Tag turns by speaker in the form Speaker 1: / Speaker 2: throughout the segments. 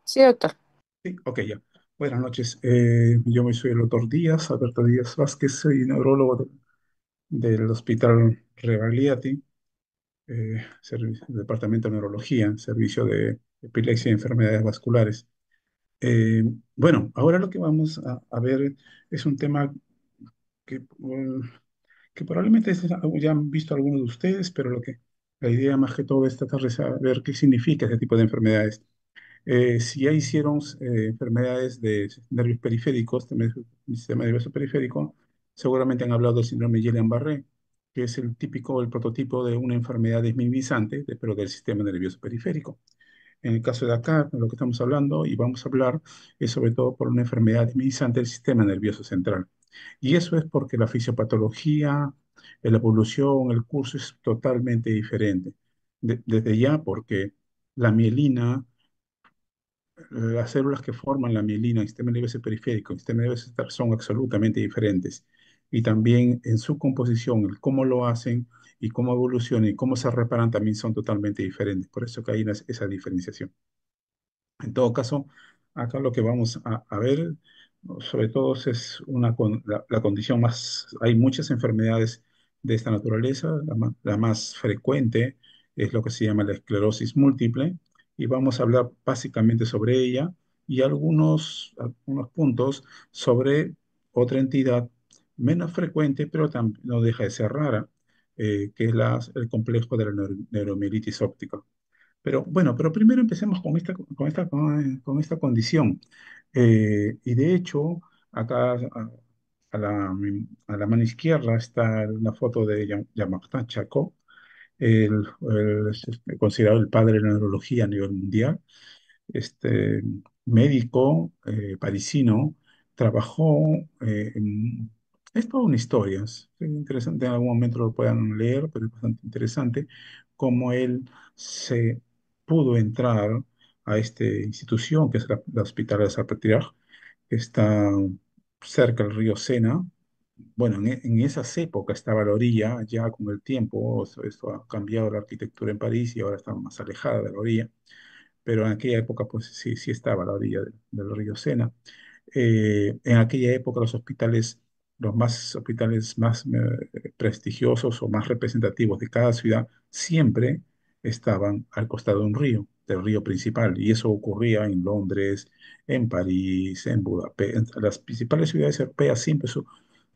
Speaker 1: Sí, doctor.
Speaker 2: Sí, ok, ya. Buenas noches. Yo soy el doctor Díaz, Alberto Díaz Vázquez, soy neurólogo del Hospital Rebagliati, Departamento de Neurología, Servicio de Epilepsia y Enfermedades Vasculares. Bueno, ahora lo que vamos a ver es un tema que probablemente ya han visto algunos de ustedes, pero la idea más que todo es tratar de saber qué significa ese tipo de enfermedades. Si ya hicieron enfermedades de nervios periféricos, también el sistema nervioso periférico, seguramente han hablado del síndrome de Guillain-Barré, que es el típico, el prototipo de una enfermedad desmimizante, pero del sistema nervioso periférico. En el caso de acá, de lo que estamos hablando y vamos a hablar, es sobre todo por una enfermedad desmimizante del sistema nervioso central. Y eso es porque la fisiopatología, la evolución, el curso es totalmente diferente. Desde ya, porque la mielina, las células que forman la mielina, el sistema nervioso periférico, el sistema nervioso central son absolutamente diferentes. Y también en su composición, el cómo lo hacen y cómo evolucionan y cómo se reparan también son totalmente diferentes. Por eso que hay esa diferenciación. En todo caso, acá lo que vamos a ver, ¿no? Sobre todo es la condición más, hay muchas enfermedades de esta naturaleza, la más frecuente es lo que se llama la esclerosis múltiple, y vamos a hablar básicamente sobre ella y algunos puntos sobre otra entidad menos frecuente, pero también no deja de ser rara, que es el complejo de la neuromielitis óptica. Pero bueno, pero primero empecemos con esta condición. Y de hecho, acá a a la mano izquierda está una foto de Jean-Martin Charcot, considerado el padre de la neurología a nivel mundial. Este médico parisino trabajó es toda una historia, es interesante, en algún momento lo puedan leer, pero es bastante interesante cómo él se pudo entrar a esta institución, que es la Hospital de Salpêtrière, que está cerca del río Sena. Bueno, en esas épocas estaba a la orilla, ya con el tiempo, esto ha cambiado la arquitectura en París y ahora está más alejada de la orilla, pero en aquella época pues sí, sí estaba a la orilla del río Sena. En aquella época los hospitales más prestigiosos o más representativos de cada ciudad siempre estaban al costado de un río, del río principal, y eso ocurría en Londres, en París, en Budapest, en las principales ciudades europeas siempre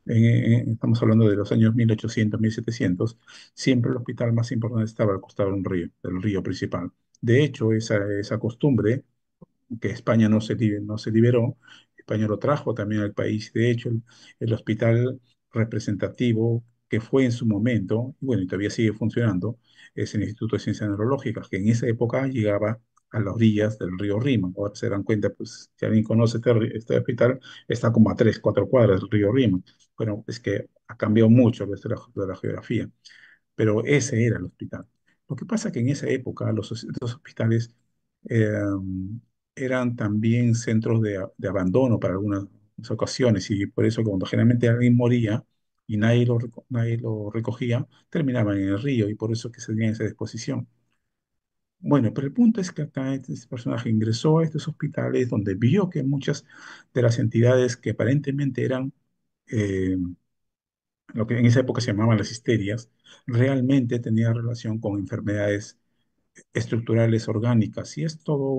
Speaker 2: estamos hablando de los años 1800, 1700, siempre el hospital más importante estaba al costado de un río, del río principal. De hecho, esa costumbre que España no se liberó, España lo trajo también al país. De hecho, el hospital representativo que fue en su momento, y bueno, y todavía sigue funcionando, es el Instituto de Ciencias Neurológicas, que en esa época llegaba a las orillas del río Rima. Ahora se dan cuenta, pues, si alguien conoce este hospital, está como a 3, 4 cuadras del río Rima. Bueno, es que ha cambiado mucho de la geografía, pero ese era el hospital. Lo que pasa es que en esa época los hospitales eh, eran también centros de abandono para algunas ocasiones y por eso cuando generalmente alguien moría y nadie lo recogía, terminaban en el río y por eso que se tenía esa disposición. Bueno, pero el punto es que acá este personaje ingresó a estos hospitales donde vio que muchas de las entidades que aparentemente eran eh, lo que en esa época se llamaban las histerias, realmente tenía relación con enfermedades estructurales orgánicas. Y es todo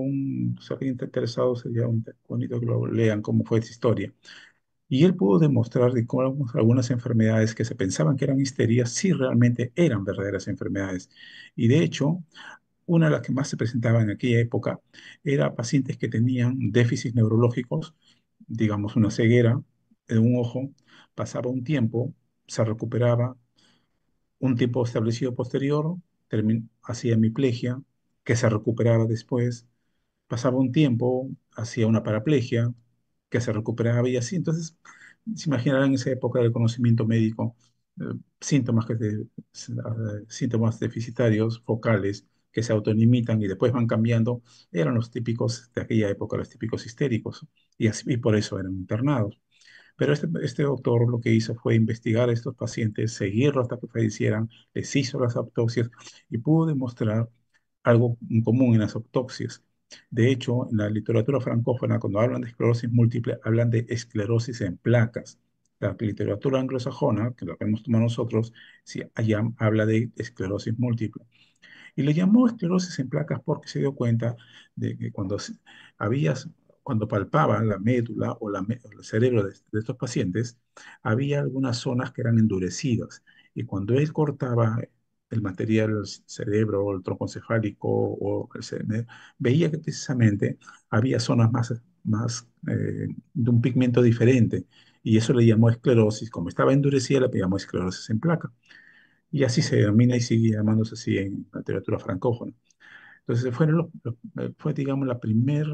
Speaker 2: si alguien está interesado, sería bonito que lo lean cómo fue esa historia. Y él pudo demostrar de cómo algunas enfermedades que se pensaban que eran histerias, sí realmente eran verdaderas enfermedades. Y de hecho, una de las que más se presentaba en aquella época era pacientes que tenían déficits neurológicos, digamos una ceguera de un ojo, pasaba un tiempo, se recuperaba, un tiempo establecido posterior, hacía hemiplegia, que se recuperaba después, pasaba un tiempo, hacía una paraplegia, que se recuperaba y así. Entonces, se imaginarán en esa época del conocimiento médico, eh, síntomas deficitarios focales que se autolimitan y después van cambiando, eran los típicos de aquella época, los típicos histéricos, y por eso eran internados. Pero este doctor lo que hizo fue investigar a estos pacientes, seguirlos hasta que fallecieran, les hizo las autopsias y pudo demostrar algo en común en las autopsias. De hecho, en la literatura francófona, cuando hablan de esclerosis múltiple, hablan de esclerosis en placas. La literatura anglosajona, que la hemos tomado nosotros, sí, allá habla de esclerosis múltiple. Y le llamó esclerosis en placas porque se dio cuenta de que había, cuando palpaban la médula o o el cerebro de estos pacientes, había algunas zonas que eran endurecidas. Y cuando él cortaba el material, el cerebro o el tronco encefálico o el cerebro, veía que precisamente había zonas de un pigmento diferente. Y eso le llamó esclerosis. Como estaba endurecida, le llamó esclerosis en placa. Y así se denomina y sigue llamándose así en la literatura francófona. Entonces fue, digamos, la primer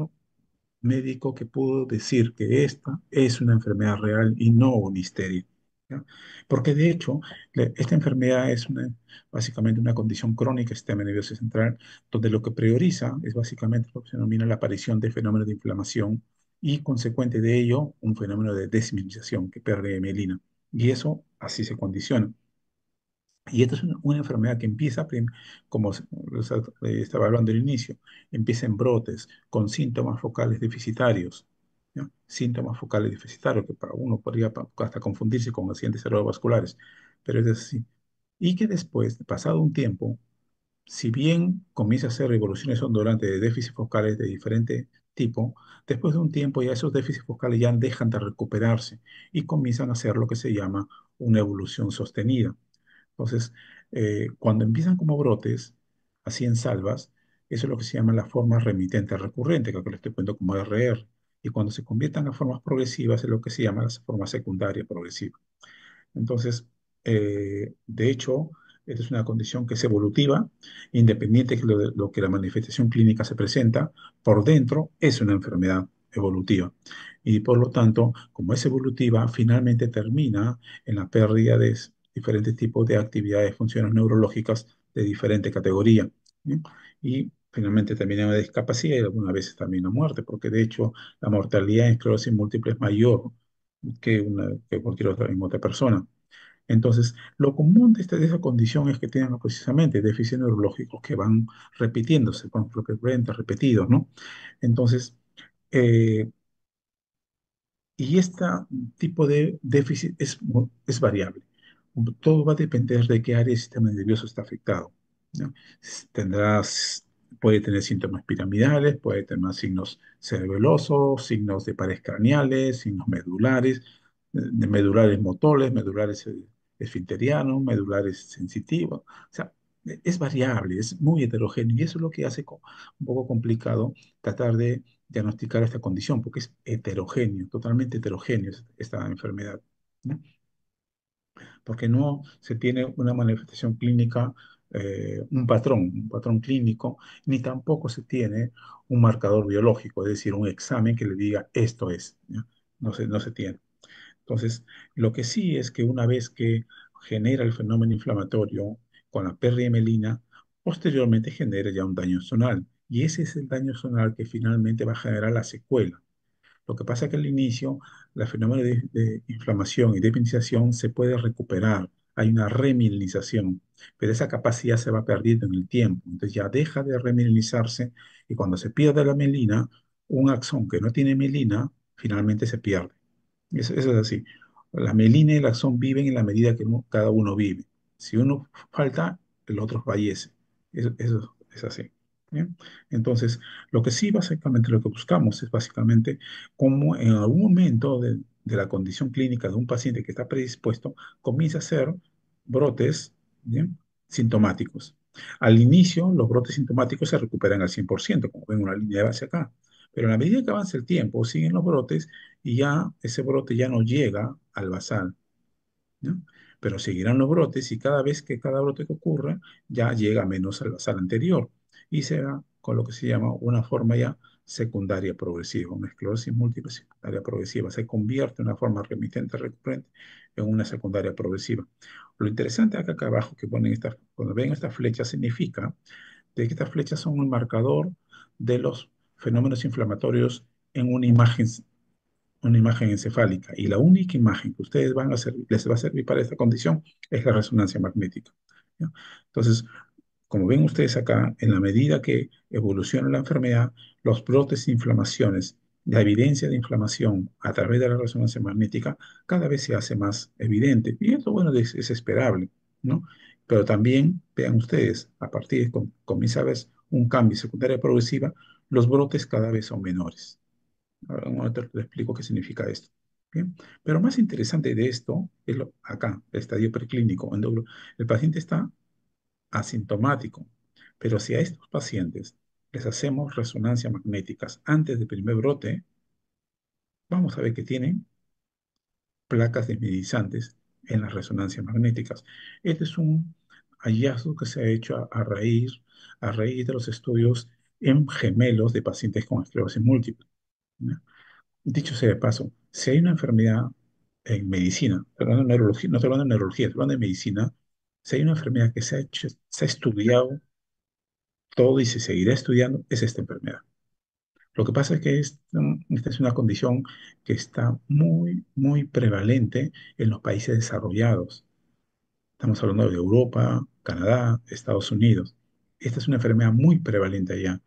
Speaker 2: médico que pudo decir que esta es una enfermedad real y no una histeria. ¿Ya? Porque de hecho, esta enfermedad es básicamente una condición crónica del sistema nervioso central, donde lo que prioriza es básicamente lo que se denomina la aparición de fenómenos de inflamación y consecuente de ello un fenómeno de desmineralización que pierde mielina. Y eso así se condiciona. Y esta es una enfermedad que empieza, como estaba hablando al inicio, empieza en brotes con síntomas focales deficitarios. ¿Ya? Síntomas focales deficitarios que para uno podría hasta confundirse con accidentes cerebrovasculares, pero es así. Y que después, pasado un tiempo, si bien comienza a hacer revoluciones ondulantes de déficits focales de diferente tipo, después de un tiempo ya esos déficits focales ya dejan de recuperarse y comienzan a hacer lo que se llama una evolución sostenida. Entonces, cuando empiezan como brotes, así en salvas, eso es lo que se llama la forma remitente recurrente, que acá le estoy poniendo como RR. Y cuando se conviertan a formas progresivas, es lo que se llama la forma secundaria progresiva. Entonces, de hecho, esta es una condición que es evolutiva, independiente de lo que la manifestación clínica se presenta, por dentro es una enfermedad evolutiva. Y por lo tanto, como es evolutiva, finalmente termina en la pérdida de diferentes tipos de actividades, funciones neurológicas de diferente categoría. ¿Sí? Y finalmente termina en una discapacidad y algunas veces también la muerte, porque de hecho la mortalidad en esclerosis múltiple es mayor que cualquier otra persona. Entonces, lo común de esa condición es que tengan precisamente déficits neurológicos que van repitiéndose, con frecuentes, repetidos, ¿no? Entonces, eh, y este tipo de déficit es variable. Todo va a depender de qué área del sistema nervioso está afectado. ¿No? Tendrás, puede tener síntomas piramidales, puede tener signos cerebelosos, signos de pares craneales, signos medulares, de medulares motores, medulares esfinterianos, medulares sensitivos. O sea, es variable, es muy heterogéneo y eso es lo que hace un poco complicado tratar de diagnosticar esta condición, porque es heterogéneo, totalmente heterogéneo esta enfermedad, ¿no? Porque no se tiene una manifestación clínica, un patrón clínico, ni tampoco se tiene un marcador biológico, es decir, un examen que le diga esto es, ¿no? No se tiene. Entonces, lo que sí es que una vez que genera el fenómeno inflamatorio con la periemelina, posteriormente genera ya un daño zonal. Y ese es el daño zonal que finalmente va a generar la secuela. Lo que pasa es que al inicio, el fenómeno de inflamación y de epinización se puede recuperar. Hay una remilinización, pero esa capacidad se va perdiendo en el tiempo. Entonces ya deja de remilinizarse y cuando se pierde la mielina, un axón que no tiene mielina finalmente se pierde. Eso es así. La mielina y el axón viven en la medida que cada uno vive. Si uno falta, el otro fallece. Eso es así. ¿Bien? Entonces, lo que sí, básicamente, lo que buscamos es básicamente cómo en algún momento de la condición clínica de un paciente que está predispuesto, comienza a hacer brotes, ¿bien? Sintomáticos. Al inicio, los brotes sintomáticos se recuperan al 100%, como ven una línea de base acá. Pero a la medida que avanza el tiempo, siguen los brotes y ya ese brote ya no llega al basal, ¿no? Pero seguirán los brotes y cada vez que cada brote que ocurra ya llega menos al basal anterior y se da con lo que se llama una forma ya secundaria progresiva, una esclerosis múltiple secundaria progresiva. Se convierte en una forma remitente recurrente en una secundaria progresiva. Lo interesante acá abajo que ponen cuando ven estas flechas significa de que estas flechas son un marcador de los fenómenos inflamatorios en una imagen encefálica. Y la única imagen que ustedes les va a servir para esta condición es la resonancia magnética. ¿Ya? Entonces, como ven ustedes acá, en la medida que evoluciona la enfermedad, los brotes de inflamaciones, la evidencia de inflamación a través de la resonancia magnética cada vez se hace más evidente. Y esto, bueno, es esperable, ¿no? Pero también, vean ustedes, a partir de que comienza a haber un cambio secundaria progresiva, los brotes cada vez son menores. Ahora, un momento te explico qué significa esto. Bien, pero más interesante de esto es acá, el estadio preclínico, en donde el paciente está asintomático. Pero si a estos pacientes les hacemos resonancias magnéticas antes del primer brote, vamos a ver que tienen placas desmielinizantes en las resonancias magnéticas. Este es un hallazgo que se ha hecho a raíz de los estudios en gemelos de pacientes con esclerosis múltiple, ¿no? Dicho sea de paso, si hay una enfermedad en medicina, estoy hablando de neurología, no estoy hablando de neurología, estoy hablando de medicina, si hay una enfermedad que se ha hecho, se ha estudiado todo y se seguirá estudiando, es esta enfermedad. Lo que pasa es que esta es una condición que está muy, muy prevalente en los países desarrollados. Estamos hablando de Europa, Canadá, Estados Unidos. Esta es una enfermedad muy prevalente allá.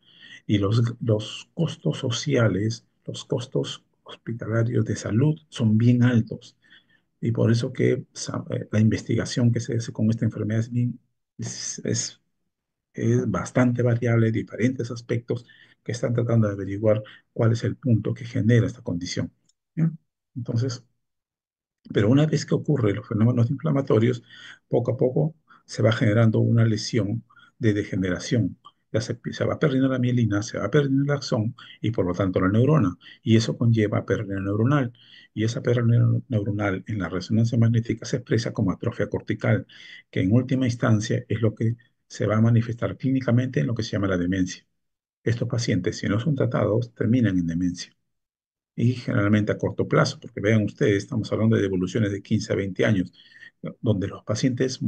Speaker 2: Y los costos sociales, los costos hospitalarios de salud son bien altos. Y por eso que la investigación que se hace con esta enfermedad es, es es bastante variable, diferentes aspectos que están tratando de averiguar cuál es el punto que genera esta condición. ¿Ya? Entonces, pero una vez que ocurren los fenómenos inflamatorios, poco a poco se va generando una lesión de degeneración. Ya se va perdiendo la mielina, se va perdiendo el axón y por lo tanto la neurona. Y eso conlleva pérdida neuronal. Y esa pérdida neuronal en la resonancia magnética se expresa como atrofia cortical, que en última instancia es lo que se va a manifestar clínicamente en lo que se llama la demencia. Estos pacientes, si no son tratados, terminan en demencia y generalmente a corto plazo, porque vean ustedes, estamos hablando de evoluciones de 15 a 20 años, donde los pacientes,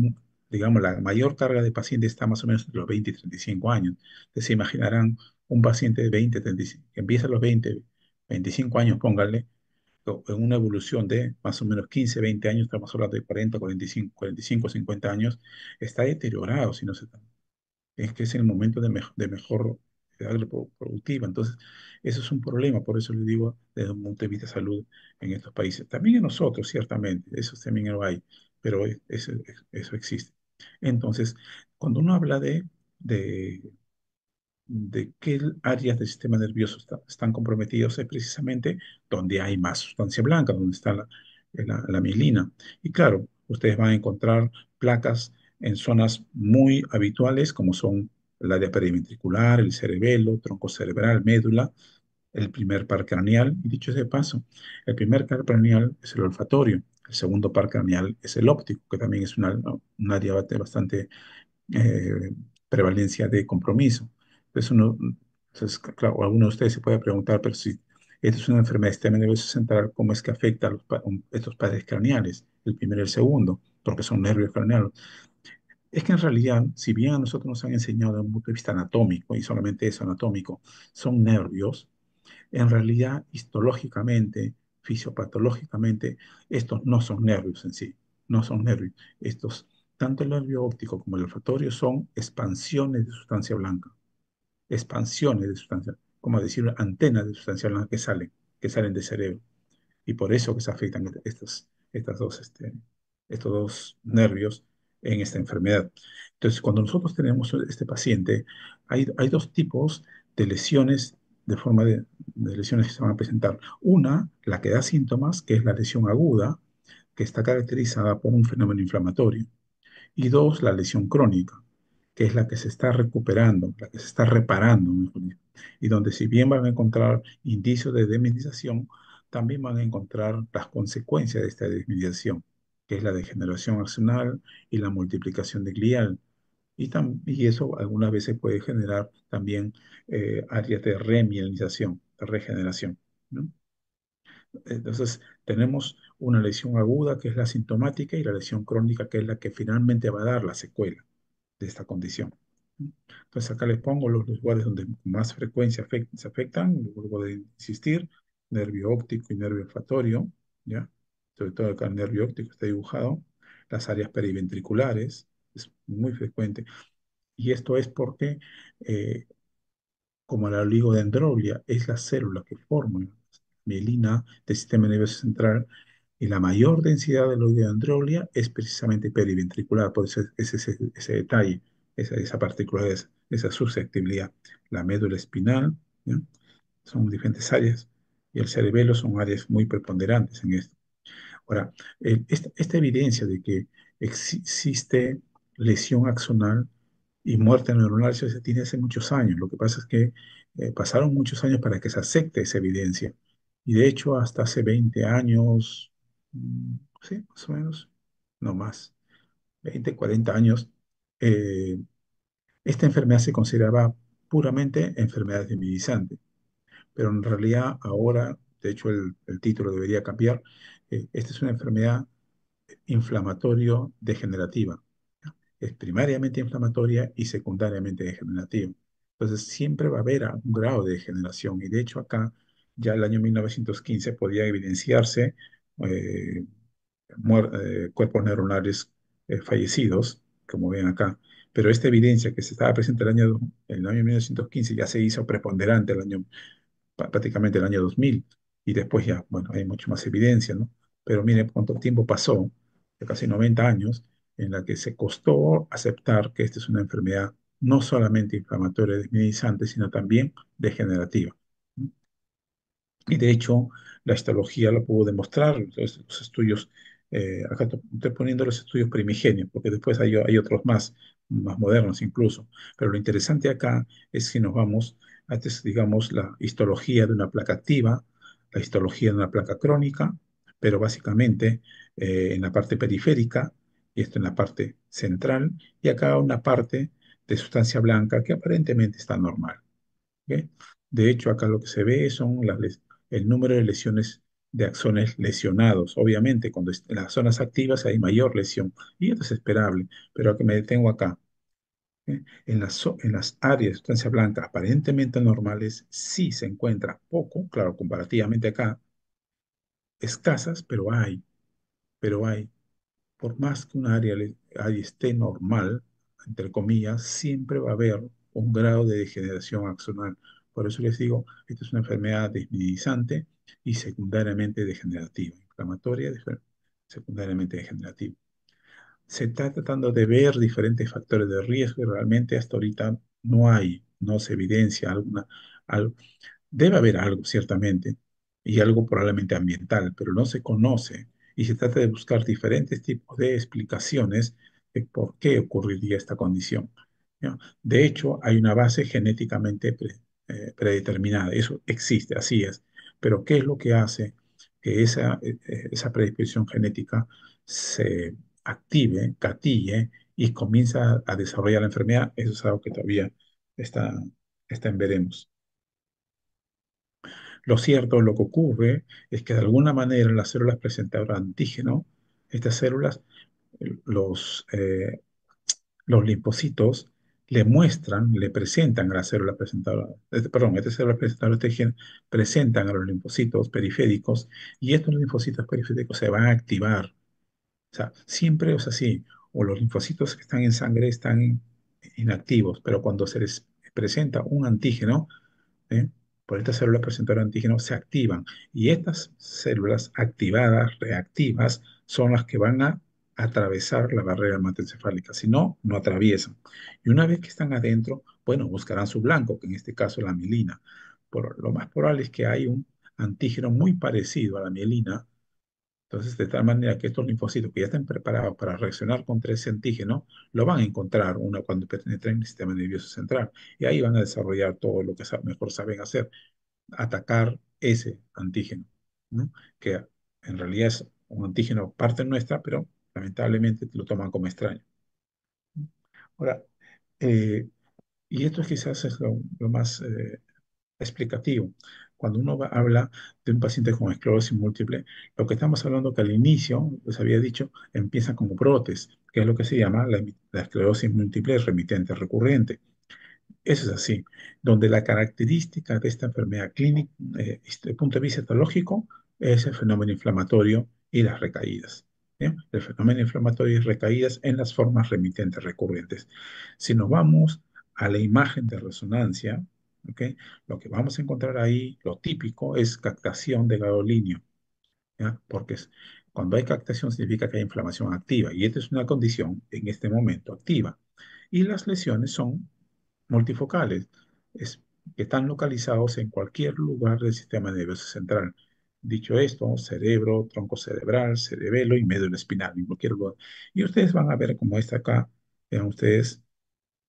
Speaker 2: digamos, la mayor carga de pacientes está más o menos entre los 20 y 35 años. Entonces se imaginarán un paciente de 20, 35, que empieza a los 20, 25 años, pónganle, en una evolución de más o menos 15, 20 años, estamos hablando de 40, 45, 50 años, está deteriorado si no se es que es el momento de mejor edad productiva. Entonces, eso es un problema, por eso le digo desde un punto de vista de salud en estos países. También en nosotros, ciertamente, eso también lo hay, pero eso existe. Entonces, cuando uno habla de qué áreas del sistema nervioso están comprometidos es precisamente donde hay más sustancia blanca, donde está la mielina. Y claro, ustedes van a encontrar placas en zonas muy habituales como son el área periventricular, el cerebelo, tronco cerebral, médula, el primer par craneal. Y dicho ese paso, el primer par craneal es el olfatorio, el segundo par craneal es el óptico, que también es un área bastante eh, prevalencia de compromiso. Entonces, claro, alguno de ustedes se puede preguntar, pero si esto es una enfermedad del sistema nervioso central, ¿cómo es que afecta a estos pares craneales, el primero y el segundo? Porque son nervios craneales. Es que en realidad, si bien a nosotros nos han enseñado desde un punto de vista anatómico, y solamente eso anatómico, son nervios, en realidad, histológicamente, fisiopatológicamente, estos no son nervios en sí, no son nervios. Estos, tanto el nervio óptico como el olfatorio son expansiones de sustancia blanca, expansiones de sustancia, como decir, antenas de sustancia blanca que salen del cerebro y por eso que se afectan estos dos nervios en esta enfermedad. Entonces, cuando nosotros tenemos este paciente, hay dos tipos de lesiones, de lesiones que se van a presentar. Una, la que da síntomas, que es la lesión aguda, que está caracterizada por un fenómeno inflamatorio. Y dos, la lesión crónica, que es la que se está recuperando, la que se está reparando, mejor dicho. Y donde si bien van a encontrar indicios de deminización, también van a encontrar las consecuencias de esta deminización, que es la degeneración axonal y la multiplicación de glial. Y eso algunas veces puede generar también áreas de remielinización, de regeneración, ¿no? Entonces, tenemos una lesión aguda, que es la sintomática, y la lesión crónica, que es la que finalmente va a dar la secuela de esta condición. Entonces, acá les pongo los lugares donde con más frecuencia se afectan, vuelvo a insistir, nervio óptico y nervio olfatorio, ¿ya? Sobre todo acá el nervio óptico está dibujado, las áreas periventriculares, es muy frecuente, Y esto es porque, eh, como la oligodendroglio es la célula que forma la mielina del sistema nervioso central, y la mayor densidad de la oligodendroglio es precisamente periventricular, por eso es ese detalle, esa particularidad, esa susceptibilidad. La médula espinal, ¿ya? Son diferentes áreas, y el cerebelo son áreas muy preponderantes en esto. Ahora, esta evidencia de que existe lesión axonal y muerte neuronal se tiene hace muchos años. Lo que pasa es que pasaron muchos años para que se acepte esa evidencia. Y de hecho, hasta hace 20 años, sí, más o menos, no más, 20, 40 años, eh, esta enfermedad se consideraba puramente enfermedad desminimizante. Pero en realidad ahora, de hecho, el título debería cambiar. Esta es una enfermedad inflamatorio degenerativa. ¿Ya? Es primariamente inflamatoria y secundariamente degenerativa. Entonces siempre va a haber un grado de degeneración, y de hecho acá ya el año 1915 podía evidenciarse eh, cuerpos neuronales fallecidos, como ven acá, pero esta evidencia que se estaba presente en el año 1915 ya se hizo preponderante el año prácticamente el año 2000, y después ya, bueno, hay mucho más evidencia, ¿no? Pero miren cuánto tiempo pasó, de casi 90 años, en la que se costó aceptar que esta es una enfermedad no solamente inflamatoria desminimizante, sino también degenerativa. Y de hecho, la histología lo pudo demostrar, los estudios, acá estoy poniendo los estudios primigenios, porque después hay otros más modernos incluso. Pero lo interesante acá es que nos vamos a, digamos, la histología de una placa activa, la histología de una placa crónica, pero básicamente en la parte periférica, y esto en la parte central, y acá una parte de sustancia blanca que aparentemente está normal. ¿Ok? De hecho, acá lo que se ve son el número de lesiones de axones lesionados. Obviamente, en las zonas activas hay mayor lesión, y esto es esperable, pero que me detengo acá. ¿Eh? En las áreas de sustancia blanca aparentemente normales sí se encuentra poco, claro, comparativamente acá, escasas, pero hay. Por más que una área esté normal, entre comillas, siempre va a haber un grado de degeneración axonal. Por eso les digo, esta es una enfermedad desminimizante y secundariamente degenerativa, inflamatoria, secundariamente degenerativa. Se está tratando de ver diferentes factores de riesgo y realmente hasta ahorita no se evidencia Debe haber algo, ciertamente, y algo probablemente ambiental, pero no se conoce, y se trata de buscar diferentes tipos de explicaciones de por qué ocurriría esta condición. ¿Ya? De hecho, hay una base genéticamente predeterminada, eso existe, así es, pero ¿qué es lo que hace que esa predisposición genética se active, gatille y comienza a desarrollar la enfermedad? Eso es algo que todavía está, está en veremos. Lo cierto, lo que ocurre es que de alguna manera las células presentadoras de antígeno, estas células, los, eh, los linfocitos, le presentan a las células presentadoras, perdón, estas células presentadoras de antígeno presentan a los linfocitos periféricos, y estos linfocitos periféricos se van a activar. O sea, siempre es así, o los linfocitos que están en sangre están inactivos, pero cuando se les presenta un antígeno, ¿eh? Por estas células presentadoras de antígeno se activan, y estas células activadas, reactivas, son las que van a atravesar la barrera hematoencefálica. Si no, no atraviesan. Y una vez que están adentro, bueno, buscarán su blanco, que en este caso es la mielina. Lo más probable es que hay un antígeno muy parecido a la mielina. Entonces, de tal manera que estos linfocitos que ya están preparados para reaccionar contra ese antígeno, lo van a encontrar cuando penetren en el sistema nervioso central. Y ahí van a desarrollar todo lo que mejor saben hacer, atacar ese antígeno, ¿no? Que en realidad es un antígeno parte nuestra, pero lamentablemente lo toman como extraño. Ahora, eh, y esto quizás es lo más explicativo. Cuando habla de un paciente con esclerosis múltiple, lo que estamos hablando que al inicio, les había dicho, empieza como brotes, que es lo que se llama la esclerosis múltiple remitente recurrente. Eso es así, donde la característica de esta enfermedad clínica, desde el punto de vista etológico, es el fenómeno inflamatorio y las recaídas. ¿bien? El fenómeno inflamatorio es recaídas en las formas remitentes recurrentes. Si nos vamos a la imagen de resonancia, ¿ok? Lo que vamos a encontrar ahí, lo típico, es captación de gadolinio, ¿ya? Porque cuando hay captación significa que hay inflamación activa y esta es una condición en este momento activa. Y las lesiones son multifocales, es, que están localizados en cualquier lugar del sistema nervioso central. Dicho esto, cerebro, tronco cerebral, cerebelo y médula espinal, en cualquier lugar. Y ustedes van a ver como está acá, vean ustedes,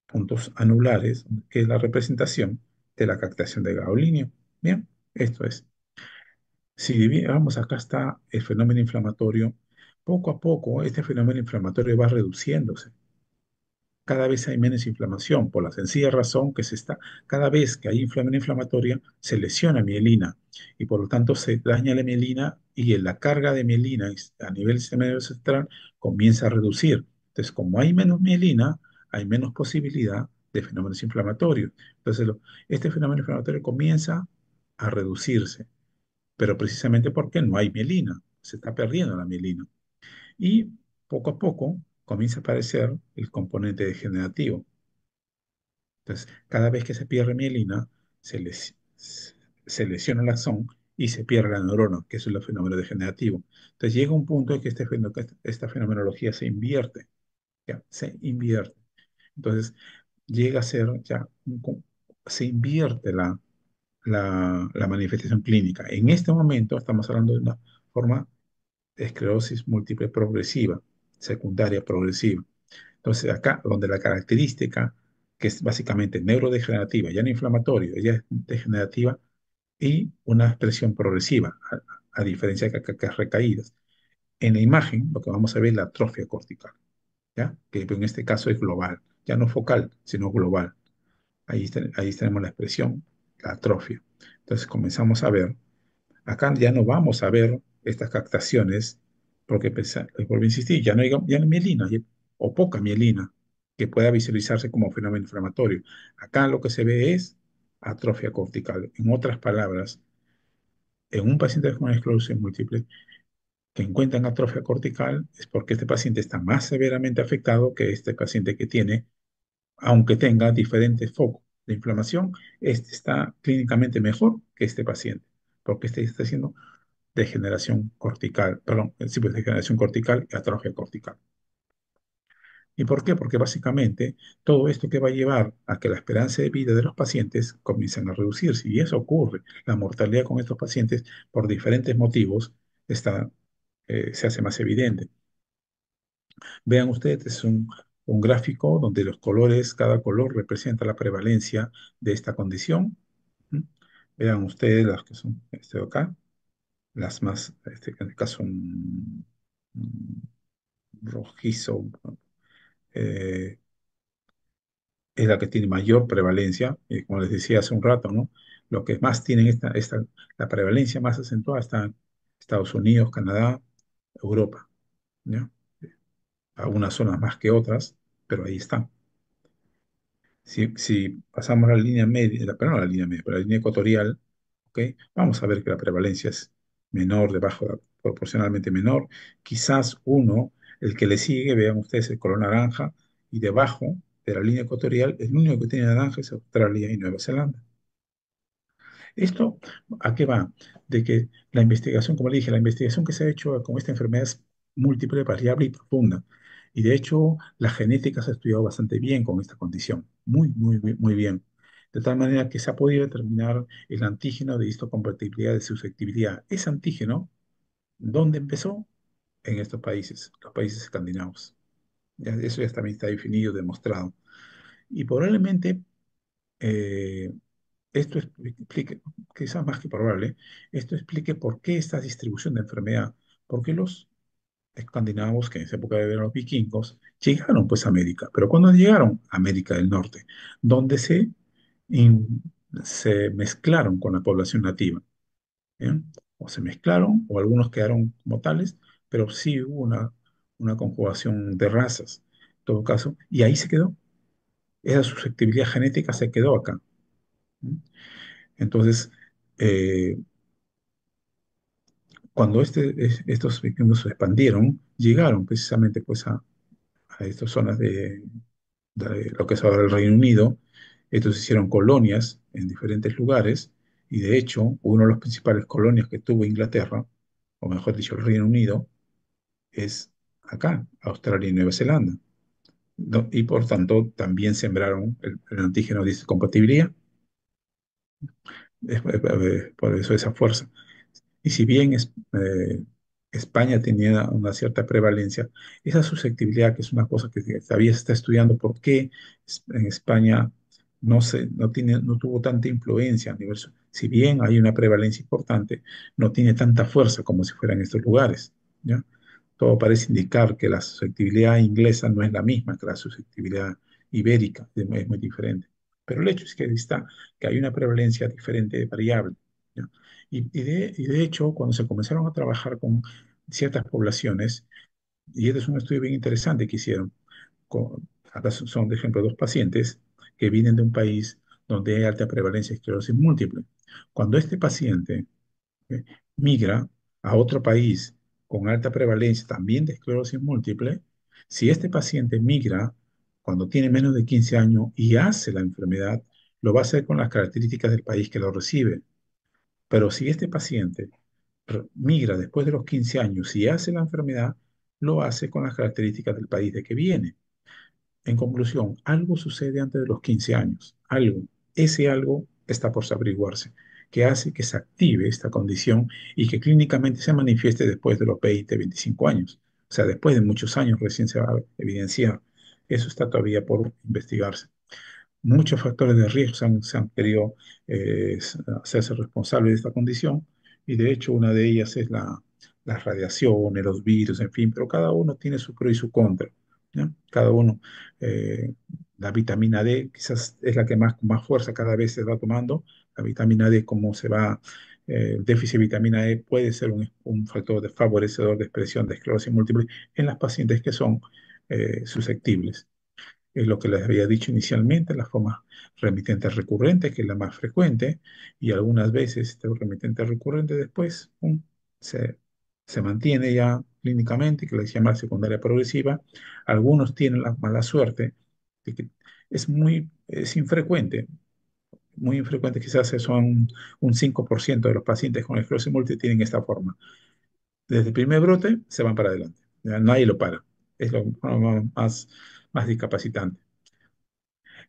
Speaker 2: puntos anulares, que es la representación de la captación de gadolinio. Bien, esto es. Si vamos, acá está el fenómeno inflamatorio. Poco a poco, este fenómeno inflamatorio va reduciéndose. Cada vez hay menos inflamación, por la sencilla razón que cada vez que hay inflamación inflamatoria, se lesiona mielina y por lo tanto se daña la mielina y la carga de mielina a nivel del sistema nervioso central comienza a reducir. Entonces, como hay menos mielina, hay menos posibilidad de fenómenos inflamatorios. Entonces, este fenómeno inflamatorio comienza a reducirse, pero precisamente porque no hay mielina, se está perdiendo la mielina. Y poco a poco comienza a aparecer el componente degenerativo. Entonces, cada vez que se pierde mielina, se lesiona el axón y se pierde la neurona, que es el fenómeno degenerativo. Entonces, llega un punto en que que esta fenomenología se invierte, ¿ya? Se invierte. Entonces, llega a ser ya, se invierte la manifestación clínica. En este momento estamos hablando de una forma de esclerosis múltiple progresiva, secundaria progresiva. Entonces, acá, donde la característica, que es básicamente neurodegenerativa, ya no inflamatoria, ya es degenerativa, y una expresión progresiva, a diferencia de que recaídas. En la imagen, lo que vamos a ver es la atrofia cortical, ¿ya? Que en este caso es global, ya no focal, sino global. Ahí tenemos la expresión, la atrofia. Entonces comenzamos a ver. Acá ya no vamos a ver estas captaciones, porque, vuelvo a insistir, ya no hay mielina, o poca mielina, que pueda visualizarse como fenómeno inflamatorio. Acá lo que se ve es atrofia cortical. En otras palabras, en un paciente con esclerosis múltiple que encuentran atrofia cortical es porque este paciente está más severamente afectado que este paciente que tiene, aunque tenga diferentes focos de inflamación, este está clínicamente mejor que este paciente, porque este está haciendo degeneración cortical, perdón, sí, pues degeneración cortical y atrofia cortical. ¿Y por qué? Porque básicamente todo esto que va a llevar a que la esperanza de vida de los pacientes comiencen a reducirse, y eso ocurre. La mortalidad con estos pacientes, por diferentes motivos, se hace más evidente. Vean ustedes, es un gráfico donde los colores, cada color representa la prevalencia de esta condición. ¿Mm? Vean ustedes las que son este de acá, las más, en este caso, rojizo, eh, es la que tiene mayor prevalencia, y como les decía hace un rato, ¿no? Lo que más tienen la prevalencia más acentuada está en Estados Unidos, Canadá, Europa, ¿ya? Algunas zonas más que otras, pero ahí están. Si pasamos a la línea media, perdón, a la línea media, pero la línea ecuatorial, ¿ok? Vamos a ver que la prevalencia es menor, proporcionalmente menor. Quizás el que le sigue, vean ustedes el color naranja, y debajo de la línea ecuatorial, el único que tiene naranja es Australia y Nueva Zelanda. ¿Esto a qué va? De que la investigación, como le dije, la investigación que se ha hecho con esta enfermedad es múltiple, variable y profunda. Y de hecho, la genética se ha estudiado bastante bien con esta condición. Muy, muy, muy, muy bien. De tal manera que se ha podido determinar el antígeno de histocompatibilidad de susceptibilidad. Ese antígeno, ¿dónde empezó? En estos países, los países escandinavos. Eso ya también está definido, demostrado. Y probablemente eh, esto explique, quizás más que probable, esto explique por qué esta distribución de enfermedad, porque los escandinavos, que en esa época eran los vikingos, llegaron pues a América, pero cuando llegaron a América del Norte, donde in- se mezclaron con la población nativa, ¿bien? O se mezclaron, o algunos quedaron como tales, pero sí hubo una conjugación de razas, en todo caso, y ahí se quedó. Esa susceptibilidad genética se quedó acá. ¿Mm? Entonces, eh, Cuando estos vikingos se expandieron, llegaron precisamente pues, a estas zonas de lo que es ahora el Reino Unido. Estos hicieron colonias en diferentes lugares y de hecho uno de los principales colonias que tuvo Inglaterra, o mejor dicho el Reino Unido, es acá, Australia y Nueva Zelanda. Y por tanto también sembraron el antígeno de compatibilidad. Por eso esa fuerza. Y si bien España tenía una cierta prevalencia, esa susceptibilidad, que es una cosa que todavía se está estudiando, por qué en España no tuvo tanta influencia a nivel, si bien hay una prevalencia importante, no tiene tanta fuerza como si fuera en estos lugares, ¿ya? Todo parece indicar que la susceptibilidad inglesa no es la misma que la susceptibilidad ibérica, es muy diferente. Pero el hecho es que está, que hay una prevalencia diferente de variable, ¿ya? Y de hecho, cuando se comenzaron a trabajar con ciertas poblaciones, y este es un estudio bien interesante que hicieron, acá son, de ejemplo, dos pacientes que vienen de un país donde hay alta prevalencia de esclerosis múltiple. Cuando este paciente eh, migra a otro país con alta prevalencia también de esclerosis múltiple, si este paciente migra cuando tiene menos de 15 años y hace la enfermedad, lo va a hacer con las características del país que lo recibe. Pero si este paciente migra después de los 15 años y hace la enfermedad, lo hace con las características del país de que viene. En conclusión, algo sucede antes de los 15 años, algo. Ese algo está por averiguarse, que hace que se active esta condición y que clínicamente se manifieste después de los 20, 25 años. O sea, después de muchos años recién se va a evidenciar. Eso está todavía por investigarse. Muchos factores de riesgo se han querido hacerse responsables de esta condición y de hecho una de ellas es la radiación, los virus, en fin, pero cada uno tiene su pro y su contra, ¿no? Cada uno, eh, la vitamina D quizás es la que más fuerza cada vez se va tomando. La vitamina D, como se va, el déficit de vitamina D puede ser un factor favorecedor de expresión de esclerosis múltiple en las pacientes que son susceptibles. Es lo que les había dicho inicialmente, la forma remitente recurrente, que es la más frecuente, y algunas veces este remitente recurrente después se, se mantiene ya clínicamente, que se llama secundaria progresiva. Algunos tienen la mala suerte de que es muy infrecuente, quizás son un 5% de los pacientes con esclerosis múltiple tienen esta forma. Desde el primer brote se van para adelante, ya nadie lo para, es lo más discapacitante.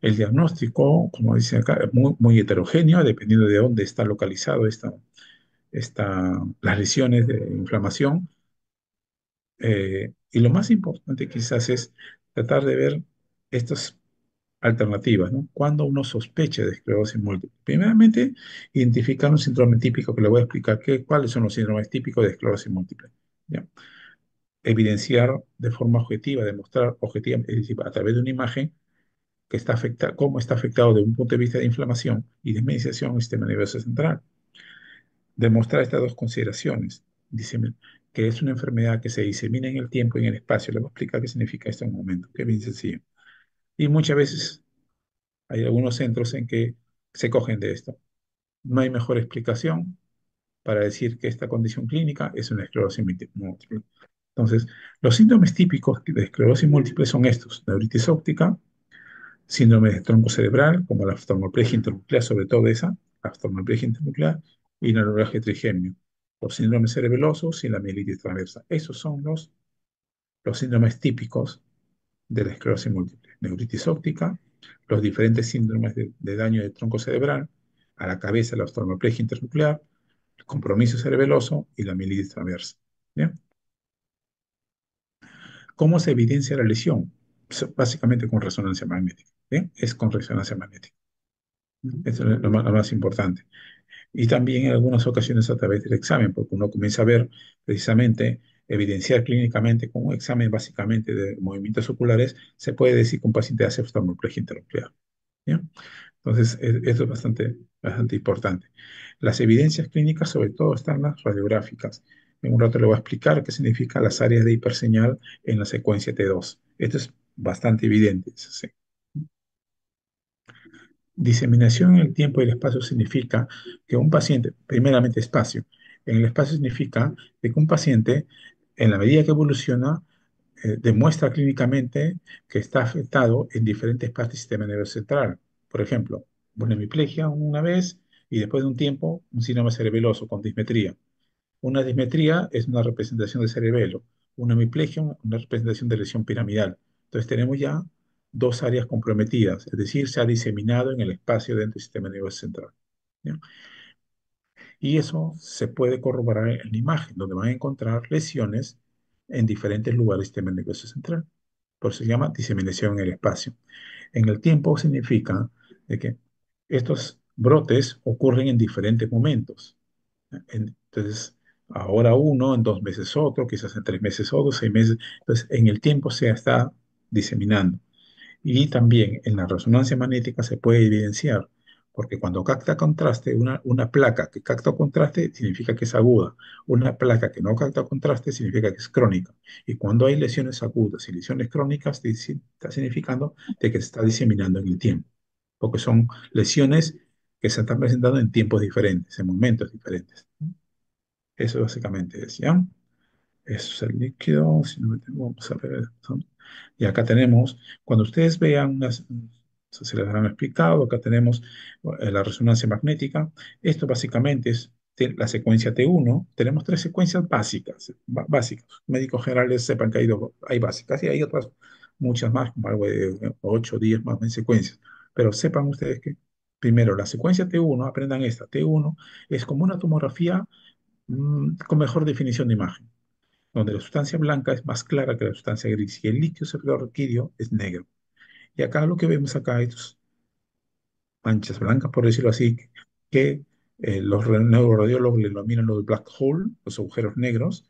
Speaker 2: El diagnóstico, como dice acá, es muy heterogéneo, dependiendo de dónde está localizado las lesiones de inflamación. Y lo más importante quizás es tratar de ver estas alternativas, ¿no? Cuando uno sospecha de esclerosis múltiple. Primeramente, identificar un síndrome típico, que le voy a explicar cuáles son los síndromes típicos de esclerosis múltiple, ¿ya? Evidenciar de forma objetiva, demostrar objetiva, es decir, a través de una imagen, cómo está afectado desde un punto de vista de inflamación y desmediciación el sistema nervioso central. Demostrar estas dos consideraciones, dice que es una enfermedad que se disemina en el tiempo y en el espacio. Le voy a explicar qué significa esto en un momento, que es bien sencillo. Y muchas veces hay algunos centros en que se cogen de esto. No hay mejor explicación para decir que esta condición clínica es una esclerosis múltiple. Entonces, los síntomas típicos de esclerosis múltiple son estos: neuritis óptica, síndrome de tronco cerebral, como la oftalmoplegia internuclear, sobre todo esa, la oftalmoplegia internuclear, y neuralgia trigémino, los síndromes cerebelosos y la mielitis transversa. Esos son los síndromes típicos de la esclerosis múltiple. Neuritis óptica, los diferentes síndromes de daño de tronco cerebral, a la cabeza la oftalmoplegia internuclear, el compromiso cerebeloso y la mielitis transversa. ¿Bien? ¿Cómo se evidencia la lesión? Básicamente con resonancia magnética. ¿Bien? Es con resonancia magnética. Eso es lo más importante. Y también en algunas ocasiones a través del examen, porque uno comienza a ver precisamente, evidenciar clínicamente con un examen básicamente de movimientos oculares, se puede decir que un paciente hace oftalmoplegia internuclear. ¿Ya? Entonces, esto es bastante importante. Las evidencias clínicas sobre todo están las radiográficas. En un rato le voy a explicar qué significa las áreas de hiperseñal en la secuencia T2. Esto es bastante evidente. Sí. Diseminación en el tiempo y el espacio significa que un paciente, primeramente espacio, en el espacio significa de que un paciente, en la medida que evoluciona, demuestra clínicamente que está afectado en diferentes partes del sistema nervioso central. Por ejemplo, una hemiplegia una vez y después de un tiempo un síndrome cerebeloso con dismetría. Una dismetría es una representación de cerebelo, una hemiplegia una representación de lesión piramidal. Entonces tenemos ya dos áreas comprometidas, es decir, se ha diseminado en el espacio dentro del sistema nervioso central. ¿Ya? Y eso se puede corroborar en la imagen, donde van a encontrar lesiones en diferentes lugares del sistema nervioso central. Por eso se llama diseminación en el espacio. En el tiempo significa de que estos brotes ocurren en diferentes momentos. Entonces, ahora uno, en 2 meses otro, quizás en 3 meses otro, 6 meses. Entonces, en el tiempo se está diseminando. Y también en la resonancia magnética se puede evidenciar, porque cuando capta contraste, una placa que capta contraste significa que es aguda, una placa que no capta contraste significa que es crónica. Y cuando hay lesiones agudas y lesiones crónicas, está significando de que se está diseminando en el tiempo, porque son lesiones que se están presentando en tiempos diferentes, en momentos diferentes. Eso básicamente es, ¿ya? Eso es el líquido. Si no me tengo, vamos a ver. Y acá tenemos, cuando ustedes vean, no sé si les han explicado, acá tenemos la resonancia magnética. Esto básicamente es la secuencia T1. Tenemos tres secuencias básicas, básicas. Médicos generales sepan que hay básicas y hay otras, muchas más, como algo de 8 o 10 más secuencias. Pero sepan ustedes que, primero, la secuencia T1, aprendan esta. T1 es como una tomografía con mejor definición de imagen, donde la sustancia blanca es más clara que la sustancia gris y el líquido cefalorraquídeo es negro. Y acá lo que vemos acá es manchas blancas, por decirlo así, que los neuroradiólogos le denominan los black hole, los agujeros negros.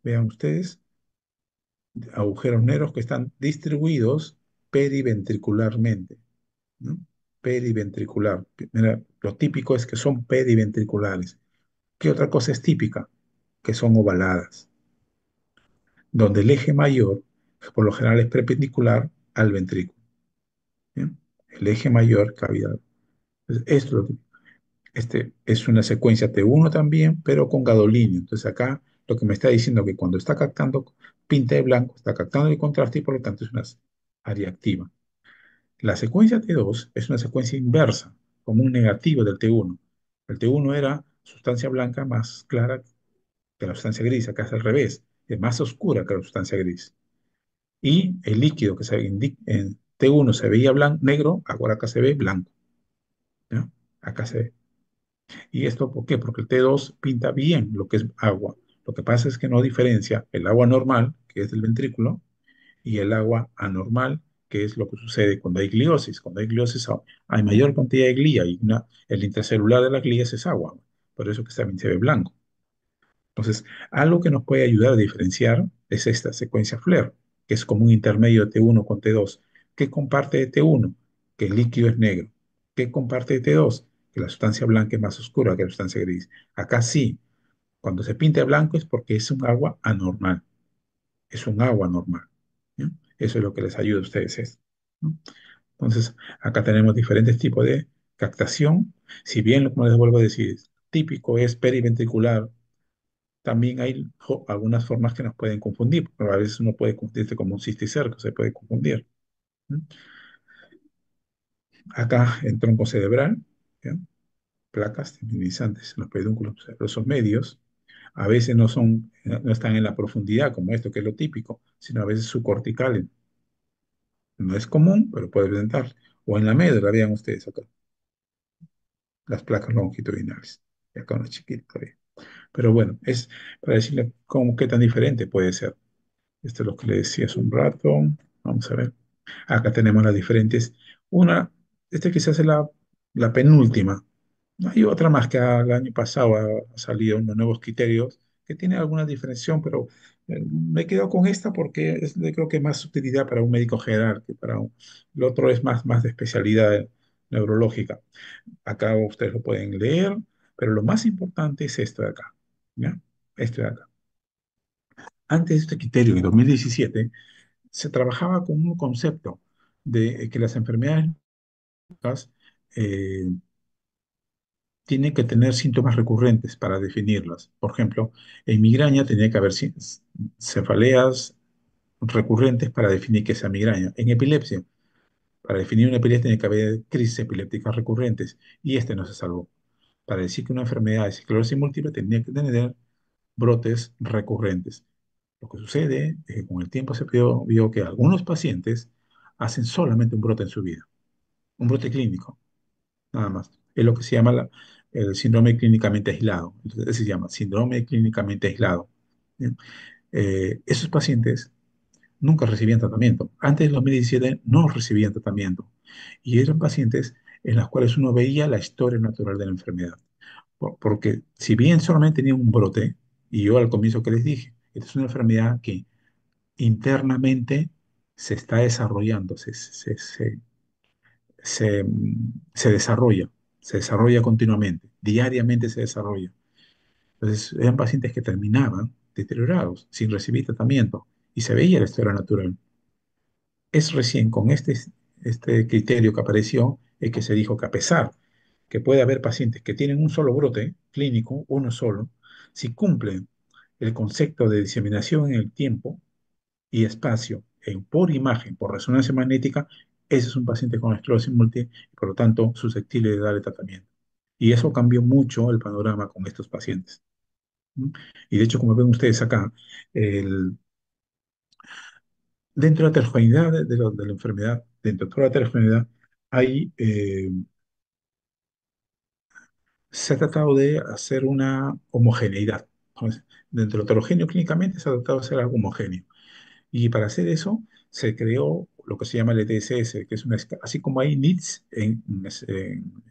Speaker 2: Vean ustedes, agujeros negros que están distribuidos periventricularmente, ¿no? Periventricular. Mira, lo típico es que son periventriculares. ¿Qué otra cosa es típica? Que son ovaladas, donde el eje mayor, por lo general, es perpendicular al ventrículo. ¿Bien? El eje mayor cavidad. Entonces, este es una secuencia T1 también, pero con gadolinio. Entonces acá lo que me está diciendo es que cuando está captando pinta de blanco, está captando el contraste y por lo tanto es una área activa. La secuencia T2 es una secuencia inversa, como un negativo del T1. El T1 era sustancia blanca más clara que la sustancia gris, acá es al revés, es más oscura que la sustancia gris. Y el líquido que en T1 se veía negro, ahora acá se ve blanco. ¿Ya? Acá se ve. ¿Y esto por qué? Porque el T2 pinta bien lo que es agua. Lo que pasa es que no diferencia el agua normal, que es del ventrículo, y el agua anormal, que es lo que sucede cuando hay gliosis. Cuando hay gliosis hay mayor cantidad de glía y el intracelular de la glía es agua. Por eso que también se ve blanco. Entonces, algo que nos puede ayudar a diferenciar es esta secuencia FLAIR, que es como un intermedio de T1 con T2. ¿Qué comparte de T1? Que el líquido es negro. ¿Qué comparte de T2? Que la sustancia blanca es más oscura que la sustancia gris. Acá sí, cuando se pinta de blanco es porque es un agua anormal, es un agua normal. ¿Ya? Eso es lo que les ayuda a ustedes. ¿No? Entonces, acá tenemos diferentes tipos de captación. Si bien, como les vuelvo a decir, típico es periventricular, también hay algunas formas que nos pueden confundir, pero a veces uno puede confundirse como un cisticerco, se puede confundir. ¿Mm? Acá el tronco cerebral, ¿ya? Placas terminalizantes en los pedúnculos cerebrosos medios, a veces no están en la profundidad como esto, que es lo típico, sino a veces subcorticales. No es común, pero puede presentar. O en la médula, vean ustedes acá, las placas longitudinales. Y acá una chiquita todavía. Pero bueno, es para decirle cómo, qué tan diferente puede ser. Esto es lo que le decía hace un rato. Vamos a ver. Acá tenemos las diferentes. Una, esta quizás es la penúltima. Hay otra más que el año pasado ha salido unos nuevos criterios que tiene alguna diferenciación, pero me quedo con esta porque creo que es más utilidad para un médico general que para el otro es más de especialidad neurológica. Acá ustedes lo pueden leer, pero lo más importante es esto de acá. ¿Ya? Esto de acá. Antes de este criterio, en 2017, se trabajaba con un concepto de que las enfermedades eh, tiene que tener síntomas recurrentes para definirlas. Por ejemplo, en migraña tenía que haber cefaleas recurrentes para definir que sea migraña. En epilepsia, para definir una epilepsia tiene que haber crisis epilépticas recurrentes y este no se salvó. Para decir que una enfermedad es esclerosis múltiple tenía que tener brotes recurrentes. Lo que sucede es que con el tiempo se vio que algunos pacientes hacen solamente un brote en su vida, un brote clínico, nada más. Es lo que se llama el síndrome clínicamente aislado. Entonces, ese se llama síndrome clínicamente aislado. ¿Bien? Esos pacientes nunca recibían tratamiento. Antes del 2017 no recibían tratamiento. Y eran pacientes en los cuales uno veía la historia natural de la enfermedad. Porque si bien solamente tenía un brote, y yo al comienzo que les dije, esta es una enfermedad que internamente se está desarrollando, se desarrolla continuamente, diariamente se desarrolla. Entonces, eran pacientes que terminaban deteriorados, sin recibir tratamiento, y se veía la historia natural. Es recién con este criterio que apareció es que se dijo que a pesar que puede haber pacientes que tienen un solo brote clínico, uno solo, si cumplen el concepto de diseminación en el tiempo y espacio por imagen, por resonancia magnética, ese es un paciente con esclerosis múltiple y por lo tanto susceptible de darle tratamiento. Y eso cambió mucho el panorama con estos pacientes. ¿Mm? Y de hecho, como ven ustedes acá, el, dentro de la heterogeneidad de la enfermedad, dentro de toda la heterogeneidad, hay, se ha tratado de hacer una homogeneidad. Entonces, dentro de lo heterogéneo clínicamente se ha tratado de hacer algo homogéneo. Y para hacer eso se creó lo que se llama el ETSS, que es así como hay NITs en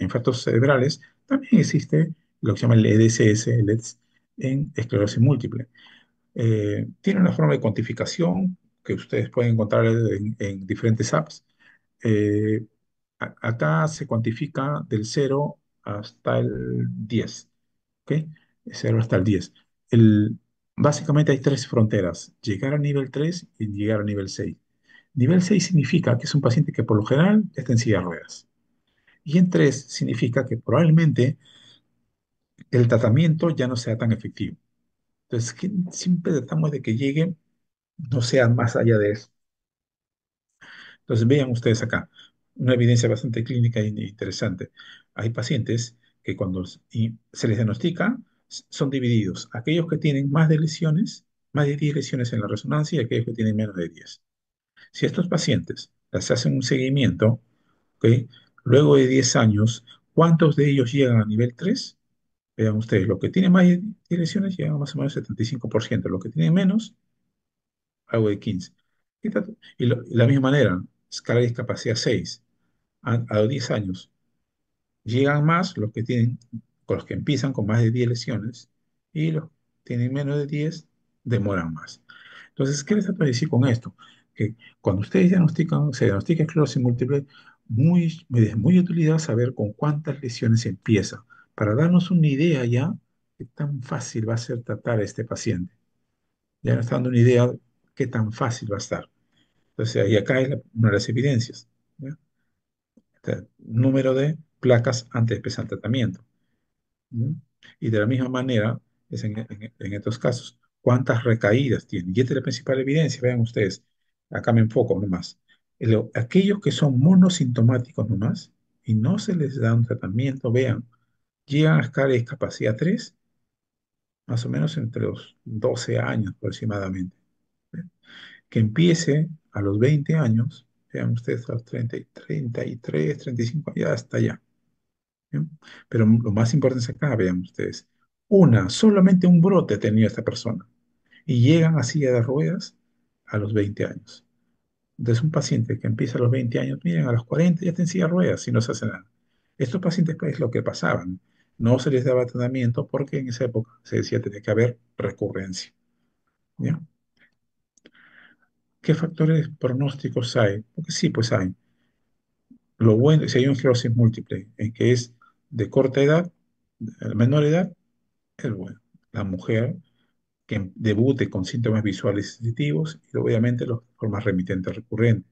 Speaker 2: infartos cerebrales, también existe lo que se llama el EDSS, el ETS, en esclerosis múltiple. Tiene una forma de cuantificación que ustedes pueden encontrar en diferentes apps. Eh, Acá se cuantifica del 0 hasta el 10, ¿ok? 0 hasta el 10. El, Básicamente hay tres fronteras, llegar a nivel 3 y llegar a nivel 6. Nivel 6 significa que es un paciente que por lo general está en silla de ruedas. Y en 3 significa que probablemente el tratamiento ya no sea tan efectivo. Entonces, siempre tratamos de que llegue, no sea más allá de eso. Entonces, vean ustedes acá, una evidencia bastante clínica e interesante. Hay pacientes que cuando se les diagnostica, son divididos. Aquellos que tienen más de lesiones, más de 10 lesiones en la resonancia y aquellos que tienen menos de 10. Si a estos pacientes les hacen un seguimiento, ¿ok? Luego de 10 años, ¿cuántos de ellos llegan a nivel 3? Vean ustedes, los que tienen más de 10 lesiones llegan a más o menos 75%, los que tienen menos, algo de 15%. Y la misma manera, escala de discapacidad 6, a los 10 años, llegan más los que tienen, con los que empiezan con más de 10 lesiones, y los que tienen menos de 10 demoran más. Entonces, ¿qué les trato de decir con esto? Que cuando ustedes se diagnostica esclerosis múltiple, es muy de utilidad saber con cuántas lesiones se empieza, para darnos una idea ya de qué tan fácil va a ser tratar a este paciente. Ya nos está dando una idea de qué tan fácil va a estar. Entonces, ahí acá es una de las evidencias. ¿Ya? Sea, número de placas antes de empezar el tratamiento. ¿Mm? Y de la misma manera, es en estos casos, ¿cuántas recaídas tienen? Y esta es la principal evidencia, vean ustedes, acá me enfoco nomás. Aquellos que son monosintomáticos nomás y no se les da un tratamiento, vean, llegan a escala de discapacidad 3 más o menos entre los 12 años aproximadamente. ¿Ve? Que empiece a los 20 años, vean ustedes, a los 33, 35, ya hasta allá. ¿Bien? Pero lo más importante es acá, vean ustedes, solamente un brote ha tenido esta persona y llegan a silla de ruedas a los 20 años. Entonces, un paciente que empieza a los 20 años, miren, a los 40 ya está en silla de ruedas y no se hace nada. Estos pacientes, pues, es lo que pasaban. No se les daba tratamiento porque en esa época se decía que tenía que haber recurrencia. ¿Ya? ¿Qué factores pronósticos hay? Porque sí, pues hay. Lo bueno, si hay una esclerosis múltiple, en que es de corta edad, de menor edad, es bueno. La mujer que debute con síntomas visuales sensitivos y obviamente las formas remitentes recurrentes.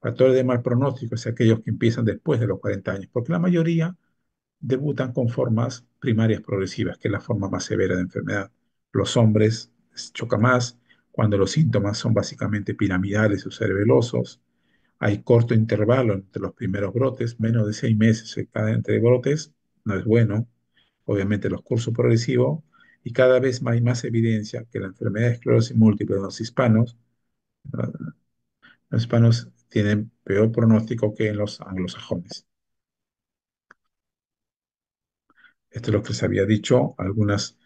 Speaker 2: Factores de mal pronóstico es aquellos que empiezan después de los 40 años, porque la mayoría debutan con formas primarias progresivas, que es la forma más severa de enfermedad. Los hombres les choca más cuando los síntomas son básicamente piramidales o cerebelosos. Hay corto intervalo entre los primeros brotes, menos de 6 meses cada entre brotes, no es bueno. Obviamente los cursos progresivos y cada vez más hay más evidencia que la enfermedad de esclerosis múltiple en los hispanos tienen peor pronóstico que en los anglosajones. Esto es lo que se había dicho, algunos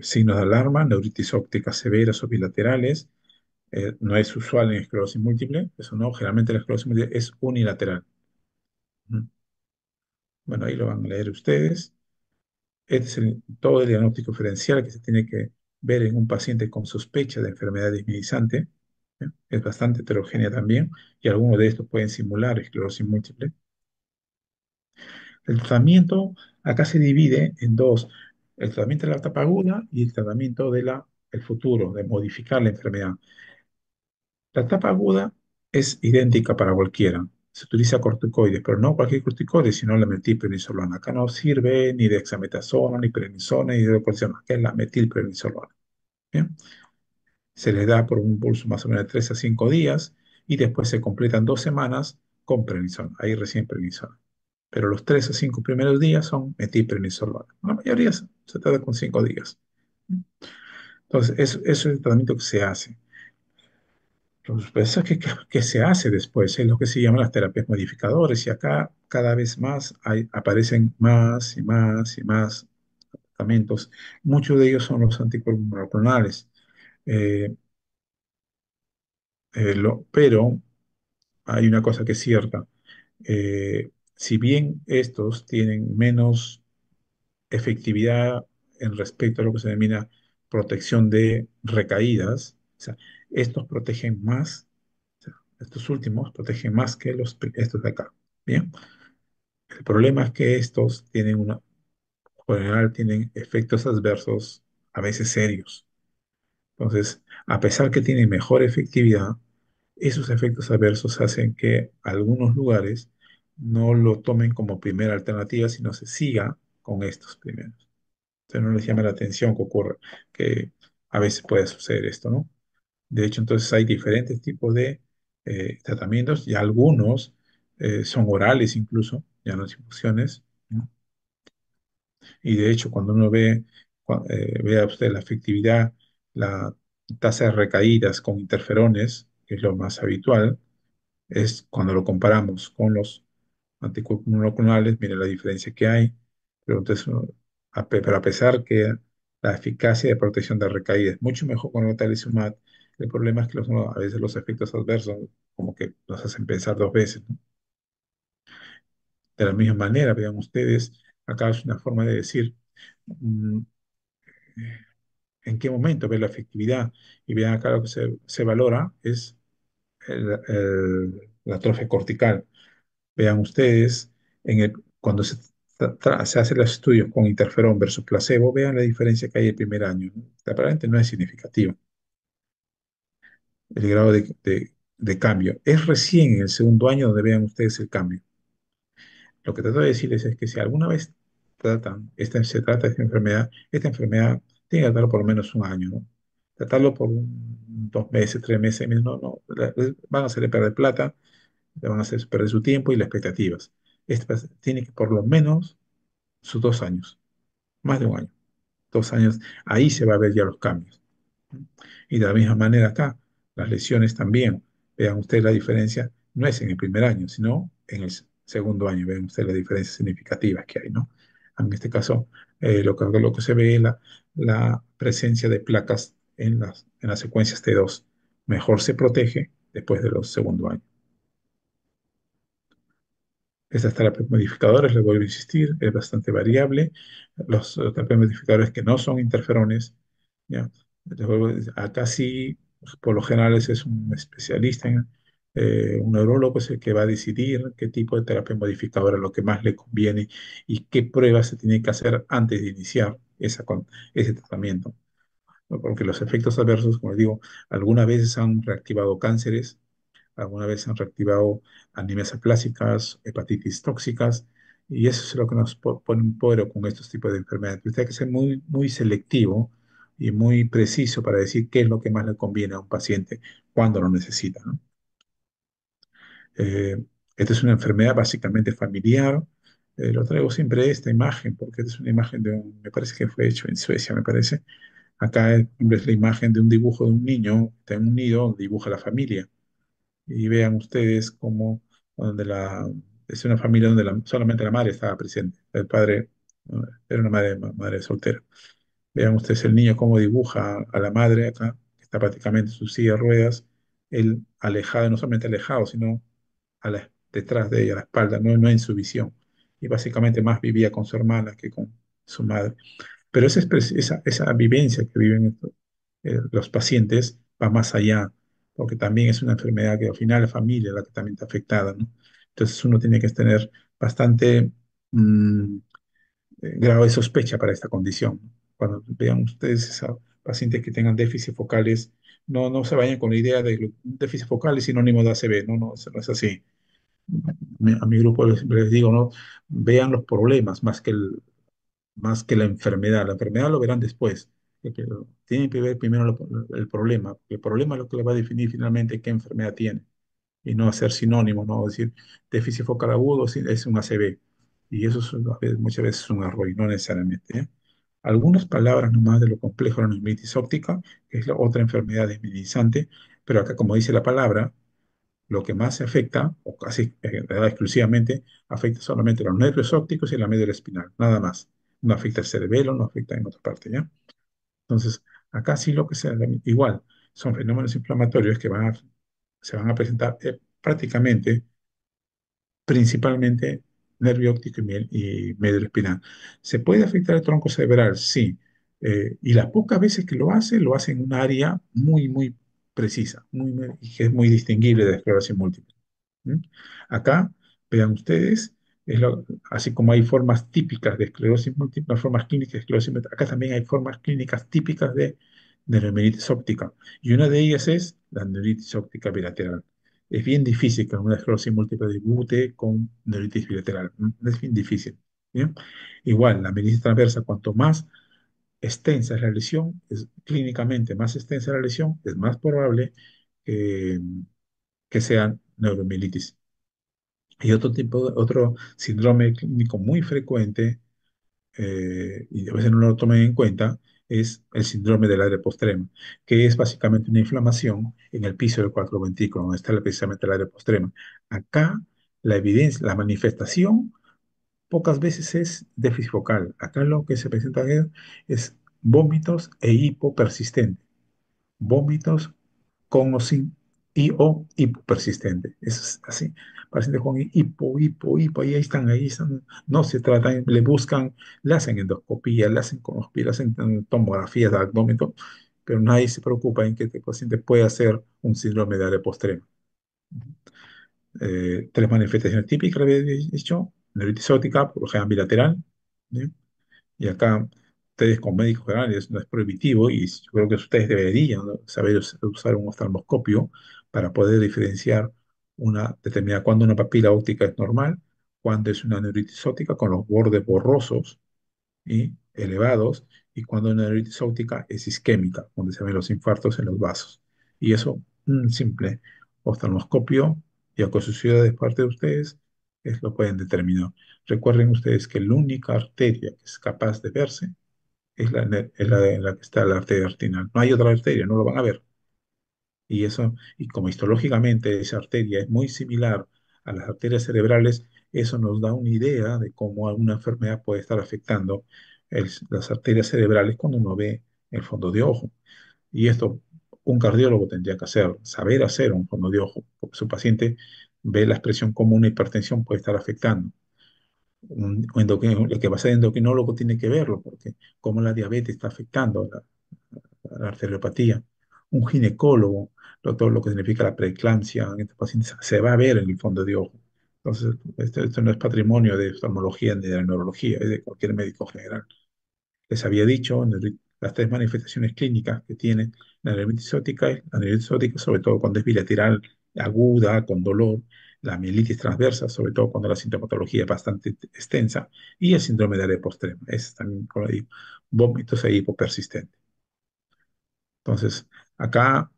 Speaker 2: signos de alarma, neuritis óptica severas o bilaterales. No es usual en esclerosis múltiple, eso no, generalmente la esclerosis múltiple es unilateral. ¿Mm? Bueno, ahí lo van a leer ustedes. Este es todo el diagnóstico diferencial que se tiene que ver en un paciente con sospecha de enfermedad disminizante. ¿Eh? Es bastante heterogénea también y algunos de estos pueden simular esclerosis múltiple. El tratamiento acá se divide en dos, el tratamiento de la etapa aguda y el tratamiento el futuro, de modificar la enfermedad. La etapa aguda es idéntica para cualquiera. Se utiliza corticoides, pero no cualquier corticoide, sino la metilprednisolona. Acá no sirve ni dexametasona, ni prednisona, ni hidrocortisona. Acá es la metilprednisolona. ¿Bien? Se les da por un pulso más o menos de 3 a 5 días y después se completan 2 semanas con prednisona. Ahí recién prednisona. Pero los 3 a 5 primeros días son metilprednisolona. La mayoría se trata con 5 días. Entonces, eso es el tratamiento que se hace. Pues, ¿qué se hace después? Es lo que se llaman las terapias modificadoras y acá cada vez más aparecen más y más y más tratamientos. Muchos de ellos son los anticuerpos monoclonales. Eh, pero hay una cosa que es cierta. Si bien estos tienen menos efectividad en respecto a lo que se denomina protección de recaídas, o sea, estos protegen más, o sea, estos últimos protegen más que estos de acá. Bien, el problema es que estos tienen por general tienen efectos adversos a veces serios. Entonces, a pesar que tienen mejor efectividad, esos efectos adversos hacen que algunos lugares no lo tomen como primera alternativa, sino se siga con estos primeros. Entonces no les llama la atención que ocurre, que a veces puede suceder esto, ¿no? De hecho, entonces hay diferentes tipos de tratamientos y algunos son orales incluso, ya no infusiones, ¿no? Y de hecho, cuando uno vea usted la efectividad, la tasa de recaídas con interferones, que es lo más habitual, es cuando lo comparamos con los anticuerpos monoclonales, mire la diferencia que hay. Pero entonces, pero a pesar que la eficacia de protección de recaída es mucho mejor con el talizumab, el problema es que a veces los efectos adversos como que nos hacen pensar dos veces, ¿no? De la misma manera, vean ustedes, acá es una forma de decir mm, en qué momento ver la efectividad. Y vean acá lo que se valora es la atrofia cortical. Vean ustedes, cuando se hacen los estudios con interferón versus placebo, vean la diferencia que hay el primer año, ¿no? Aparentemente no es significativo el grado de cambio. Es recién en el segundo año donde vean ustedes el cambio. Lo que trato de decirles es que si alguna vez se trata de esta enfermedad tiene que tratarlo por lo menos un año, ¿no? Tratarlo por 2 meses, 3 meses, no, no, van a hacerle perder plata, le van a hacer perder su tiempo y las expectativas. Tiene que por lo menos sus 2 años, más de un año, 2 años, ahí se va a ver ya los cambios. Y de la misma manera acá, las lesiones también, vean ustedes la diferencia, no es en el primer año, sino en el segundo año, vean ustedes las diferencias significativas que hay, ¿no? En este caso, lo que se ve es la presencia de placas en las secuencias T2. Mejor se protege después de los segundos años. Estas terapias modificadoras, les vuelvo a insistir, es bastante variable. Los terapias modificadores que no son interferones, ¿ya? Acá sí, por lo general ese es un especialista, un neurólogo es el que va a decidir qué tipo de terapia modificadora es lo que más le conviene y qué pruebas se tiene que hacer antes de iniciar ese tratamiento, ¿no? Porque los efectos adversos, como les digo, algunas veces han reactivado cánceres, alguna vez han reactivado anemias aplásicas, hepatitis tóxicas, Y eso es lo que nos pone un poder con estos tipos de enfermedades. Usted hay que ser muy, muy selectivo y muy preciso para decir qué es lo que más le conviene a un paciente cuando lo necesita, ¿no? Eh, Esta es una enfermedad básicamente familiar. Lo traigo siempre esta imagen, porque esta es una imagen me parece que fue hecho en Suecia, me parece. Acá es la imagen de un dibujo de un niño que está en un nido, dibuja la familia. Y vean ustedes cómo donde es una familia donde solamente la madre estaba presente. El padre era una madre soltera. Vean ustedes el niño cómo dibuja a la madre acá, que está prácticamente en su silla de ruedas, él alejado, no solamente alejado, sino detrás de ella, a la espalda, no en su visión. Y básicamente más vivía con su hermana que con su madre. Pero esa vivencia que viven los pacientes va más allá, porque también es una enfermedad que al final la familia es la que también está afectada, ¿no? Entonces uno tiene que tener bastante mm, grado de sospecha para esta condición. Cuando vean ustedes a pacientes que tengan déficits focales, no se vayan con la idea de que un déficit focal es sinónimo de ACV, no, eso no es así. A mi grupo les digo, ¿no? Vean los problemas más que la enfermedad. La enfermedad lo verán después. Pero tienen que ver primero el problema. El problema es lo que le va a definir finalmente qué enfermedad tiene y no hacer sinónimos, no decir déficit focal agudo es un ACV. Y eso es, muchas veces es un error y no necesariamente. ¿Eh? Algunas palabras nomás de lo complejo de la neumonitis óptica, que es la otra enfermedad desminimizante, pero acá, como dice la palabra, lo que más se afecta, o casi exclusivamente, afecta solamente los nervios ópticos y la médula espinal, nada más. No afecta el cerebelo, no afecta en otra parte, ¿ya? Entonces, acá sí lo que sea, igual, son fenómenos inflamatorios que se van a presentar prácticamente, principalmente nervio óptico y médula espinal. ¿Se puede afectar el tronco cerebral? Sí. Y las pocas veces que lo hace en un área muy, muy precisa, y que es muy distinguible de esclerosis múltiple. ¿Mm? Acá, vean ustedes, así como hay formas típicas de esclerosis múltiple, formas clínicas de esclerosis múltiple, acá también hay formas clínicas típicas de neuritis óptica. Y una de ellas es la neuritis óptica bilateral. Es bien difícil que una esclerosis múltiple debute con neuritis bilateral. Es bien difícil. ¿Bien? Igual, la meningitis transversa, cuanto más extensa es la lesión, clínicamente más extensa la lesión, es más probable que, que sea neuromielitis. Y otro síndrome clínico muy frecuente, y a veces no lo toman en cuenta, es el síndrome del área postrema, que es básicamente una inflamación en el piso del cuarto ventrículo, donde está precisamente el área postrema. Acá la evidencia, la manifestación, pocas veces es déficit focal. Acá lo que se presenta es vómitos e hipo persistente. Vómitos con o sin o hipo persistente. Eso es así. Pacientes con hipo, ahí están. No se tratan, le buscan, le hacen endoscopía, le hacen coloscopía, le hacen tomografías de abdomen, pero nadie se preocupa en que este paciente pueda hacer un síndrome de área postrema. Tres manifestaciones típicas, le había dicho, neuritis óptica, por lo general bilateral, ¿sí? Y acá, ustedes como médicos generales no es prohibitivo y yo creo que ustedes deberían, ¿no?, saber usar un oftalmoscopio para poder diferenciar cuando una papila óptica es normal, cuando es una neuritis óptica con los bordes borrosos y elevados, y cuando una neuritis óptica es isquémica, donde se ven los infartos en los vasos. Y eso, un simple oftalmoscopio y acuosucidad de parte de ustedes, lo pueden determinar. Recuerden ustedes que la única arteria que es capaz de verse es en la que está la arteria arterial. No hay otra arteria, no lo van a ver. Y como histológicamente esa arteria es muy similar a las arterias cerebrales, eso nos da una idea de cómo alguna enfermedad puede estar afectando las arterias cerebrales cuando uno ve el fondo de ojo. Y esto un cardiólogo tendría que hacer, saber hacer un fondo de ojo, porque su paciente ve la expresión como una hipertensión puede estar afectando. El que va a ser endocrinólogo tiene que verlo, porque cómo la diabetes está afectando la arteriopatía. Un ginecólogo, todo lo que significa la preeclampsia en estos pacientes, se va a ver en el fondo de ojo. Entonces, esto no es patrimonio de oftalmología ni de la neurología, es de cualquier médico general. Les había dicho las tres manifestaciones clínicas que tiene la neuritis óptica, sobre todo cuando es bilateral, aguda, con dolor, la mielitis transversa, sobre todo cuando la sintomatología es bastante extensa, y el síndrome de área postrema, es también por ahí, vómitos e hipopersistente. Entonces, acá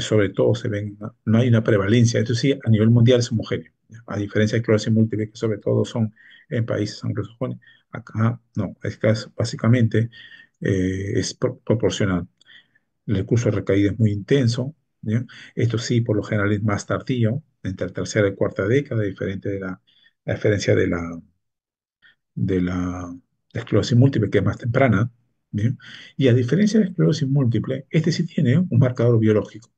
Speaker 2: sobre todo se ven, no hay una prevalencia, esto sí, a nivel mundial es homogéneo, ¿ya? A diferencia de esclerosis múltiple, que sobre todo son en países anglosajones, acá no, básicamente es proporcional. El curso de recaída es muy intenso, ¿ya? Esto sí, por lo general es más tardío, entre la tercera y cuarta década, diferente de la diferencia de la esclerosis múltiple, que es más temprana, ¿bien? Y a diferencia de la esclerosis múltiple, este sí tiene un marcador biológico,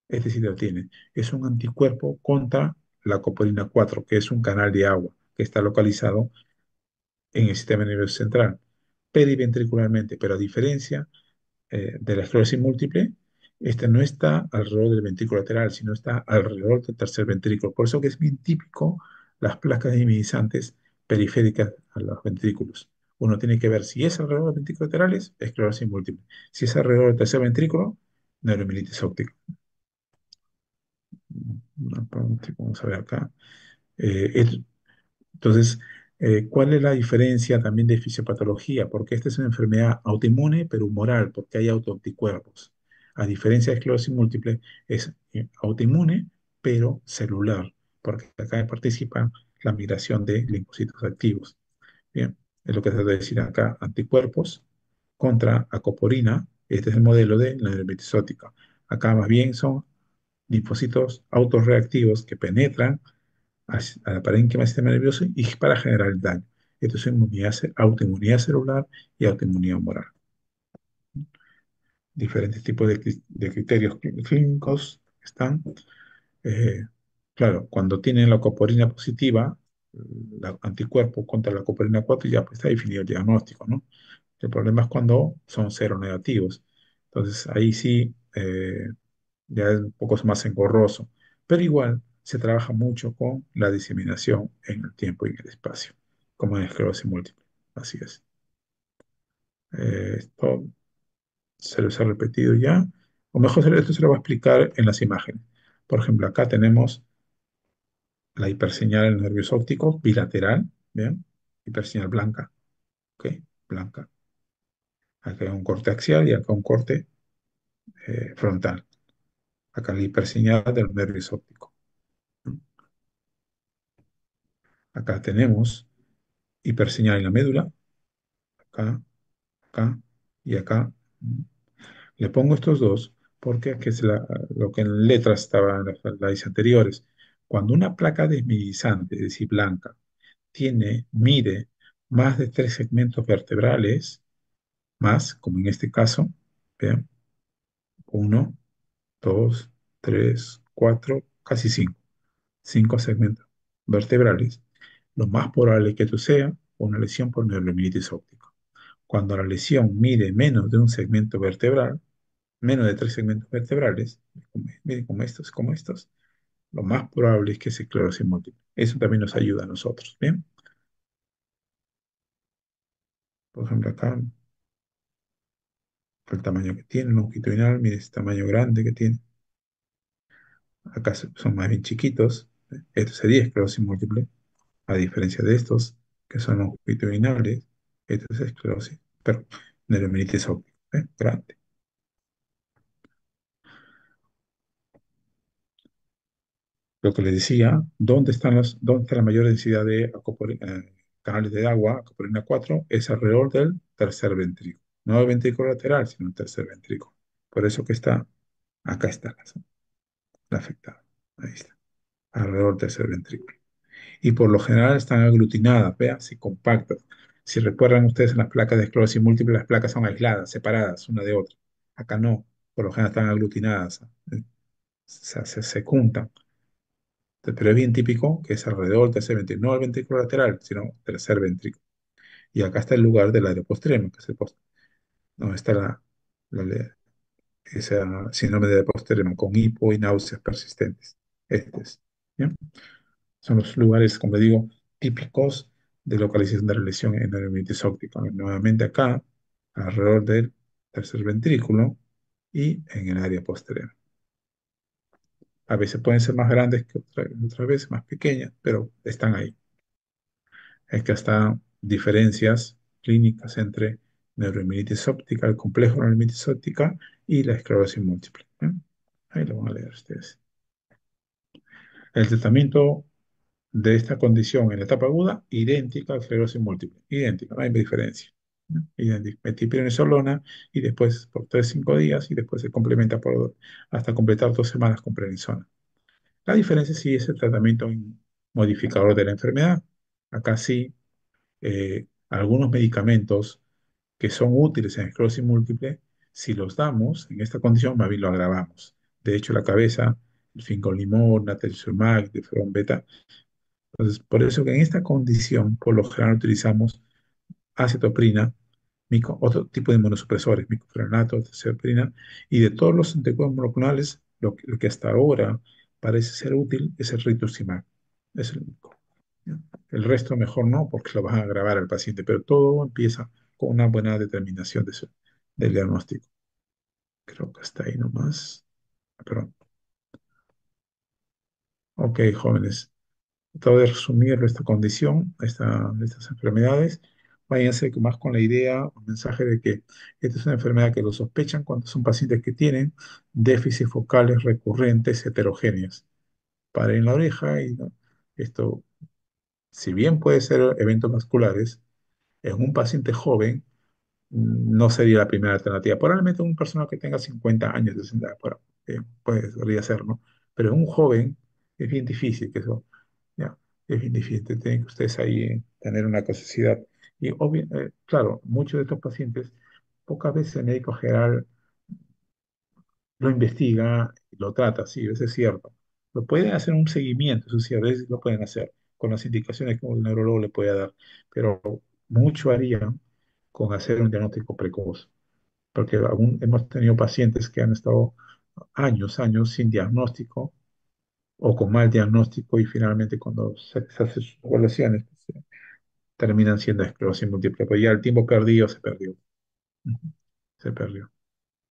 Speaker 2: este sí lo tiene. Es un anticuerpo contra la copolina 4, que es un canal de agua que está localizado en el sistema nervioso central, periventricularmente, pero a diferencia de la esclerosis múltiple, esta no está alrededor del ventrículo lateral, sino está alrededor del tercer ventrículo. Por eso que es bien típico las placas inhibizantes periféricas a los ventrículos. Uno tiene que ver si es alrededor del ventrículo lateral, es esclerosis múltiple. Si es alrededor del tercer ventrículo, neuromielitis óptica. Vamos a ver acá. Eh, es- entonces, ¿cuál es la diferencia también de fisiopatología? Porque esta es una enfermedad autoinmune, pero humoral, porque hay autoanticuerpos. A diferencia de esclerosis múltiple, es autoinmune, pero celular, porque acá participa la migración de linfocitos activos. Bien, es lo que se debe decir acá, anticuerpos contra acoporina. Este es el modelo de la neuromielitis óptica. Acá más bien son linfocitos autorreactivos que penetran a la parénquima del sistema nervioso y para generar el daño. Esto es autoinmunidad celular y autoinmunidad humoral. Diferentes tipos de criterios clínicos están. eh, claro, cuando tienen la coporina positiva, el anticuerpo contra la coporina 4, ya pues está definido el diagnóstico, ¿no? El problema es cuando son cero negativos. Entonces ahí sí ya es un poco más engorroso, pero igual se trabaja mucho con la diseminación en el tiempo y en el espacio, como en esclerosis múltiple. Así es. Esto se los ha repetido ya, o mejor esto se lo va a explicar en las imágenes. Por ejemplo, acá tenemos la hiperseñal del nervio óptico bilateral, ¿bien? Hiperseñal blanca, ¿ok? Blanca. Acá hay un corte axial y acá un corte frontal. Acá la hiperseñal del nervio óptico. Acá tenemos hiperseñal en la médula, acá, acá y acá. Le pongo estos dos porque aquí es lo que en letras estaba en las slides anteriores. Cuando una placa desmielinizante, es decir, blanca, mide más de tres segmentos vertebrales, más, como en este caso, vean, uno, dos, tres, cuatro, casi cinco segmentos vertebrales, lo más probable es que esto sea una lesión por neuromielitis óptica. Cuando la lesión mide menos de un segmento vertebral, menos de tres segmentos vertebrales, miren como estos, lo más probable es que sea esclerosis múltiple. Eso también nos ayuda a nosotros, ¿bien? Por ejemplo, acá, el tamaño que tiene, longitudinal, mire ese tamaño grande que tiene. Acá son más bien chiquitos. Esto sería esclerosis múltiple, a diferencia de estos, que son longitudinales. Esto es esclerosis, pero neuromielitis óptica, ¿eh? Grande. Lo que les decía, dónde está la mayor densidad de canales de agua, acopolina 4, es alrededor del tercer ventrículo. No el ventrículo lateral, sino el tercer ventrículo. Por eso que acá está la afectada. Ahí está, alrededor del tercer ventrículo. Y por lo general están aglutinadas, vean, así compactas. Si recuerdan ustedes en las placas de esclerosis múltiple, las placas son aisladas, separadas una de otra. Acá no, por lo general están aglutinadas, se juntan. Pero es bien típico que es alrededor del tercer ventrículo, no el ventrículo lateral, sino tercer ventrículo. Y acá está el lugar del área postrema, que es donde está ese síndrome de postrema con hipo y náuseas persistentes. Este es, ¿bien? Son los lugares, como digo, típicos de localización de la lesión en el neuromielitis óptica. Nuevamente acá, alrededor del tercer ventrículo y en el área postrema. A veces pueden ser más grandes que otras veces más pequeñas, pero están ahí. Es que hasta diferencias clínicas entre neuromielitis óptica, el complejo neuromielitis óptica y la esclerosis múltiple. ¿Eh? Ahí lo van a leer ustedes. El tratamiento de esta condición en la etapa aguda, idéntica a la esclerosis múltiple. Idéntica, no hay diferencia. ¿No? Idéntica. Metipironisolona y después por 3 5 días y después se complementa hasta completar 2 semanas con prednisona. La diferencia sí es el tratamiento modificador de la enfermedad. Acá sí, algunos medicamentos que son útiles en esclerosis múltiple, si los damos en esta condición, más bien lo agravamos. De hecho, la cabeza, el fingolimod, natalizumab, interferón beta. Entonces, por eso que en esta condición, por lo general utilizamos acetoprina, otro tipo de inmunosupresores, miclofenonato, azaoprina, y de todos los anticuerpos monoclonales, lo que hasta ahora parece ser útil es el rituximab. Es el único. ¿Ya? El resto mejor no, porque lo van a agravar al paciente, pero todo empieza con una buena determinación del diagnóstico. Creo que hasta ahí nomás. Perdón. Ok, jóvenes. Trato de resumir esta condición, estas enfermedades. Váyanse más con la idea, un mensaje de que esta es una enfermedad que lo sospechan cuando son pacientes que tienen déficits focales recurrentes heterogéneos. Para en la oreja y ¿no? Esto, si bien puede ser eventos vasculares, en un paciente joven no sería la primera alternativa. Probablemente un persona que tenga 50 años, 60, bueno, podría ser, ¿no? Pero en un joven es bien difícil que eso, ya, es bien difícil. Tienen que ustedes ahí tener una capacidad. Y claro, muchos de estos pacientes, pocas veces el médico general lo investiga y lo trata, sí, eso es cierto. Lo pueden hacer un seguimiento, eso sí, a veces lo pueden hacer con las indicaciones que un neurólogo le puede dar, pero mucho harían con hacer un diagnóstico precoz porque aún hemos tenido pacientes que han estado años sin diagnóstico o con mal diagnóstico y finalmente cuando se hacen sus evaluaciones pues, terminan siendo esclerosis múltiple, pero ya el tiempo perdido se perdió. Ujú. Se perdió.